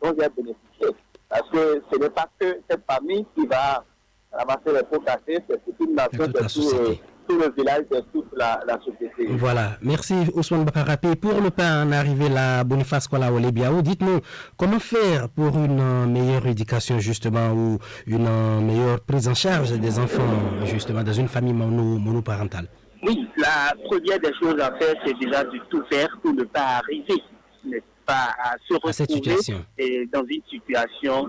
dont j'ai bénéficié. Parce que ce n'est pas que cette famille qui va ramasser les pots cassés, c'est toute une nation, c'est tout le village, c'est toute la société. Voilà, merci Ousmane Bakarapi. Pour ne pas en arriver là, Boniface Kolaole Biaou, dites-nous comment faire pour une meilleure éducation justement ou une meilleure prise en charge des enfants justement dans une famille monoparentale. Oui, la première des choses à faire, c'est déjà de tout faire pour ne pas arriver, n'est-ce pas, à se retrouver dans une situation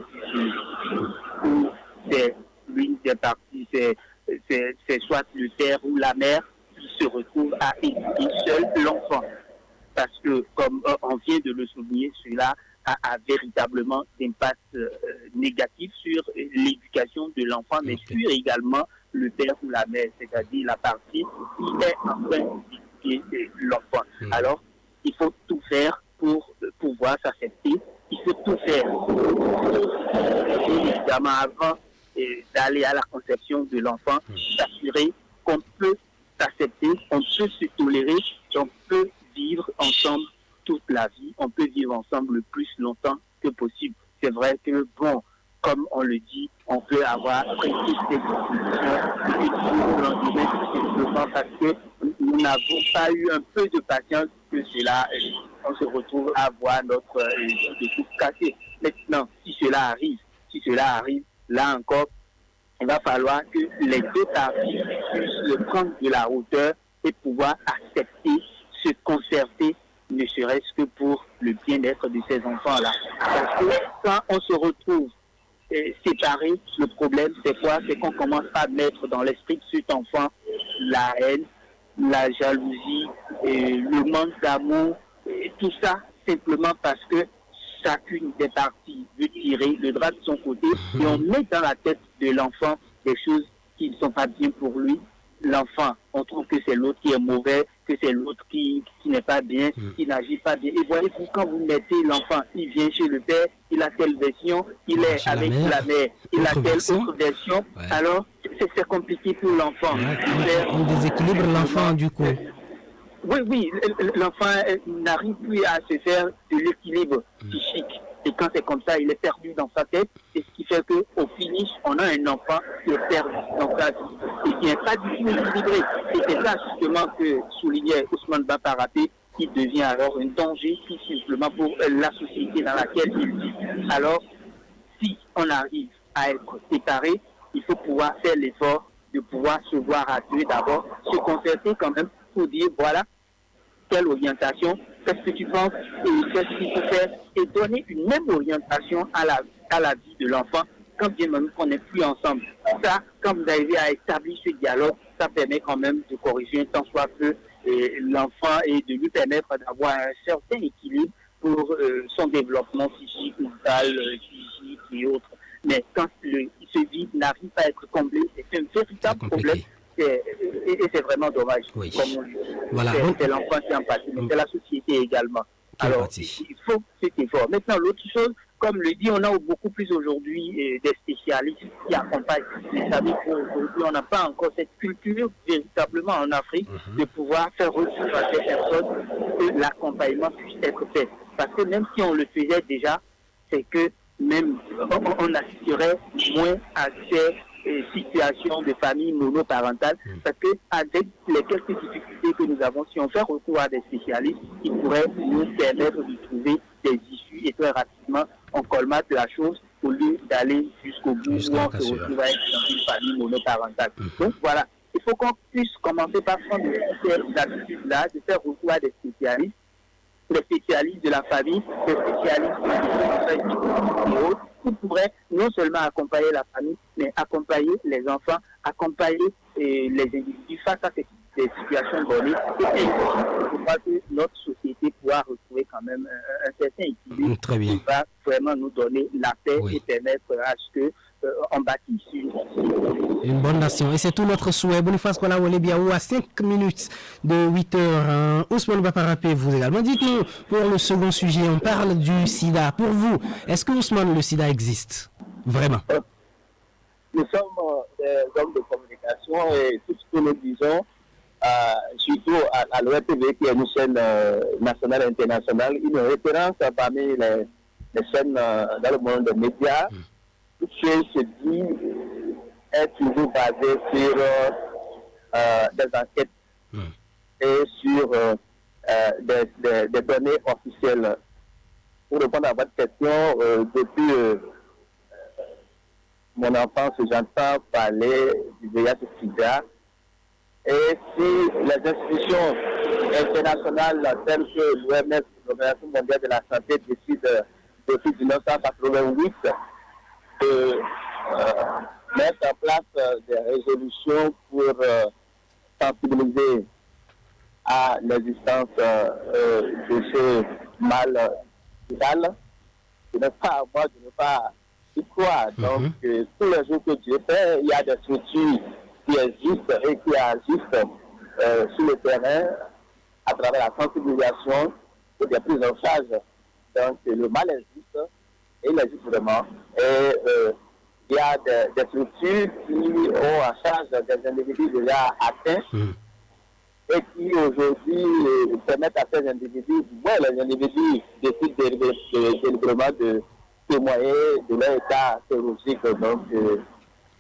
où c'est l'une des parties, c'est soit le père ou la mère qui se retrouve à éduquer seul l'enfant. Parce que, comme on vient de le souligner, cela a véritablement d'impact négatif sur l'éducation de l'enfant, mais sur également le père ou la mère, c'est-à-dire la partie qui est en train d'éduquer l'enfant. Alors, il faut tout faire pour pouvoir s'accepter. Il faut tout faire, évidemment, avant d'aller à la conception de l'enfant, s'assurer qu'on peut s'accepter, on peut se tolérer, on peut vivre ensemble toute la vie, on peut vivre ensemble le plus longtemps que possible. C'est vrai que, bon, comme on le dit, on peut avoir précis des discussions parce que nous n'avons pas eu un peu de patience que cela, on se retrouve à voir notre de tout casser. Maintenant, si cela arrive, là encore, il va falloir que les deux parties puissent prendre de la hauteur et pouvoir accepter, se concerter, ne serait-ce que pour le bien-être de ces enfants-là. Parce que quand on se retrouve séparés, le problème c'est quoi? C'est qu'on commence à mettre dans l'esprit de cet enfant la haine, la jalousie, le manque d'amour, et tout ça simplement parce que chacune des parties veut tirer le drap de son côté et on met dans la tête de l'enfant des choses qui ne sont pas bien pour lui. L'enfant, on trouve que c'est l'autre qui est mauvais, que c'est l'autre qui n'est pas bien, qui n'agit pas bien. Et voyez, quand vous mettez l'enfant, il vient chez le père, il a telle version, il est avec la mère, il a telle autre version, alors c'est compliqué pour l'enfant. On déséquilibre l'enfant du coup. Oui, l'enfant n'arrive plus à se faire de l'équilibre psychique. Et quand c'est comme ça, il est perdu dans sa tête. Et ce qui fait qu'au finish, on a un enfant qui est perdu dans sa vie et qui n'est pas du tout équilibré. Et c'est ça justement que soulignait Ousmane Bakarapi, qui devient alors un danger tout simplement pour la société dans laquelle il vit. Alors, si on arrive à être séparé, il faut pouvoir faire l'effort de pouvoir se voir à deux d'abord, se concerter quand même pour dire voilà, quelle orientation, qu'est-ce que tu penses et qu'est-ce qu'il faut faire, et donner une même orientation à la vie de l'enfant quand bien même qu'on n'est plus ensemble. Ça, quand vous arrivez à établir ce dialogue, ça permet quand même de corriger un tant soit peu l'enfant et de lui permettre d'avoir un certain équilibre pour son développement physique, mental, physique et autres. Mais quand ce vide n'arrive pas à être comblé, c'est un véritable problème. Et c'est vraiment dommage. Oui. Comme voilà. C'est l'enfant qui en pâtit, mais c'est la société également. Alors, il faut cet effort. Maintenant, l'autre chose, comme le dit, on a beaucoup plus aujourd'hui des spécialistes qui accompagnent les familles. Aujourd'hui, on n'a pas encore cette culture véritablement en Afrique de pouvoir faire ressources à ces personnes que l'accompagnement puisse être fait. Parce que même si on le faisait déjà, c'est que même on assisterait moins à ces situations de famille monoparentale, parce que avec les quelques difficultés que nous avons, si on fait recours à des spécialistes, ils pourraient nous permettre de trouver des issues puis et très rapidement, on colmate la chose au lieu d'aller jusqu'au bout où on se retrouve à être dans une famille monoparentale. Donc voilà, il faut qu'on puisse commencer par prendre ces habitudes-là, de faire recours à des spécialistes de la famille, des spécialistes et autres, qui pourraient non seulement accompagner la famille, mais accompagner les enfants, accompagner les individus face à ces situations données. Et je crois que notre société pourra retrouver quand même un certain équilibre qui va vraiment nous donner la paix et permettre à ce que on bâtisse une bonne nation. Et c'est tout notre souhait. Boniface Kolawole Biaou à 5 minutes de 8h. Ousmane Baparapé, vous également. Dites-nous, pour le second sujet, on parle du sida. Pour vous, est-ce que Ousmane, le sida existe vraiment? Nous sommes des hommes de communication et tout ce que nous disons, surtout à l'ORTV qui est une chaîne nationale et internationale, une référence parmi les chaînes dans le monde des médias. Tout ce qui se dit est toujours basé sur des enquêtes et sur des données officielles. Pour répondre à votre question, depuis mon enfance, j'entends parler du VIH-Sida. Et si les institutions internationales telles que l'OMS, l'Organisation mondiale de la santé, décident depuis 1988 de mettre en place des résolutions pour sensibiliser à l'existence de ce mal viral, de ne pas avoir, de ne pas y croire. Donc, tous les jours que Dieu fait, il y a des structures qui existent et qui agissent sur le terrain à travers la sensibilisation et des prises en charge. Donc, le mal existe, et il existe vraiment. Et il y a des structures qui ont en charge des individus déjà atteints et qui aujourd'hui permettent à ces individus, les individus décident délibérément de témoigner de leur état sérologique. Donc,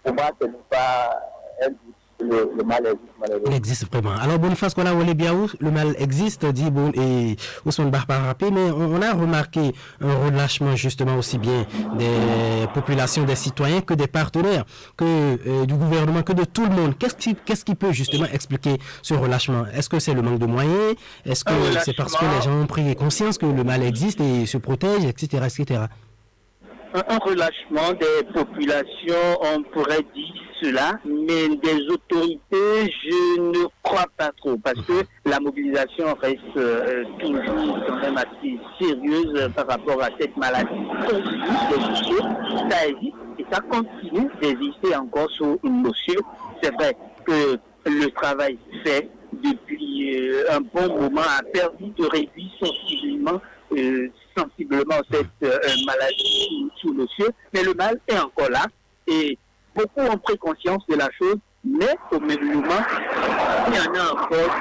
pour moi, ce n'est pas un doute. Le mal existe malheureusement. Il existe vraiment. Alors Boniface Kolawole Biaou, le mal existe, dit et Ousmane Baparapé, mais on a remarqué un relâchement justement aussi bien des populations, des citoyens que des partenaires, que du gouvernement, que de tout le monde. Qu'est-ce qui peut justement expliquer ce relâchement? Est-ce que c'est le manque de moyens? Est-ce que c'est parce que les gens ont pris conscience que le mal existe et se protègent, etc., etc.? Un relâchement des populations, on pourrait dire cela, mais des autorités, je ne crois pas trop, parce que la mobilisation reste toujours quand même assez sérieuse par rapport à cette maladie. Ça existe et ça continue d'exister encore sur nos cieux. C'est vrai que le travail fait depuis un bon moment a permis de réduire sensiblement cette maladie sous le cieux, mais le mal est encore là et beaucoup ont pris conscience de la chose, mais au même moment, il y en a encore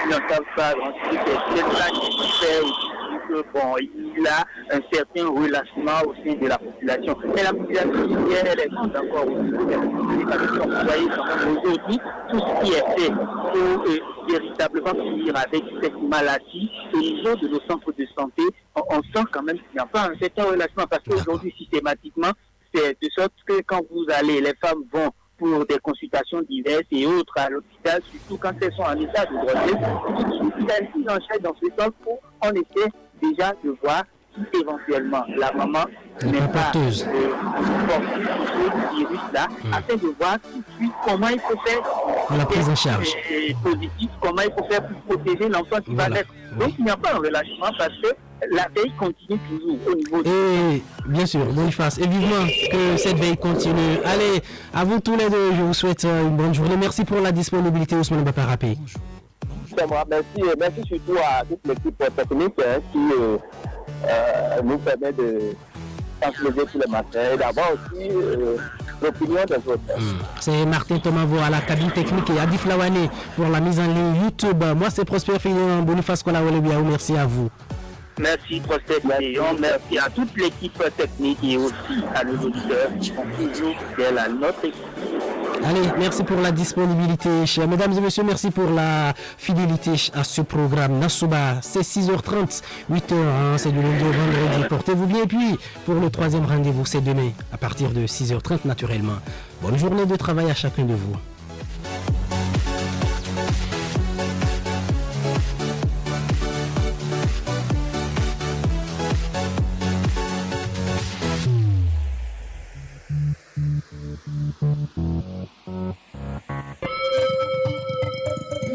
qui n'en savent pas grand-chose. C'est ça qui fait aussi que, bon, il y a un certain relâchement au sein de la population. Mais la population, elle est grande encore aussi. Vous voyez, aujourd'hui, tout ce qui est fait pour véritablement finir avec cette maladie, au niveau de nos centres de santé, on sent quand même qu'il n'y a pas un certain relâchement, parce qu'aujourd'hui, systématiquement, c'est de sorte que quand vous allez, les femmes vont pour des consultations diverses et autres à l'hôpital, surtout quand elles sont en état de grossesse, il y a une prise en charge dans ce sens où on essaie déjà de voir si éventuellement la maman n'est pas porteuse ce virus-là, afin de voir tout de suite comment il faut faire la prise en charge positive, comment il faut faire pour protéger l'enfant qui va naître. Donc il n'y a pas un relâchement parce que la veille continue toujours au niveau et bien sûr, Boniface, et vivement que cette veille continue. Allez, à vous tous les deux, je vous souhaite une bonne journée. Merci pour la disponibilité, Ousmane Baparapé. C'est moi, merci surtout à toute l'équipe technique qui nous permet de sensibiliser tous les matins et d'avoir aussi l'opinion des autres. C'est Martin Tomavo à la cabine technique et Adi Flawane pour la mise en ligne YouTube. Moi, c'est Prosper Fillon, Boniface Kolawole Biaou. Merci à vous. Merci Prosper Fillon, merci à toute l'équipe technique et aussi à nos auditeurs qui sont toujours fidèles à notre équipe. Allez, merci pour la disponibilité. Mesdames et messieurs, merci pour la fidélité à ce programme. Nassouba, c'est 6h30, 8h, c'est du lundi au vendredi. Portez-vous bien. Et puis, pour le troisième rendez-vous, c'est demain, à partir de 6h30 naturellement. Bonne journée de travail à chacun de vous.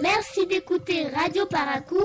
Merci d'écouter Radio Paracou.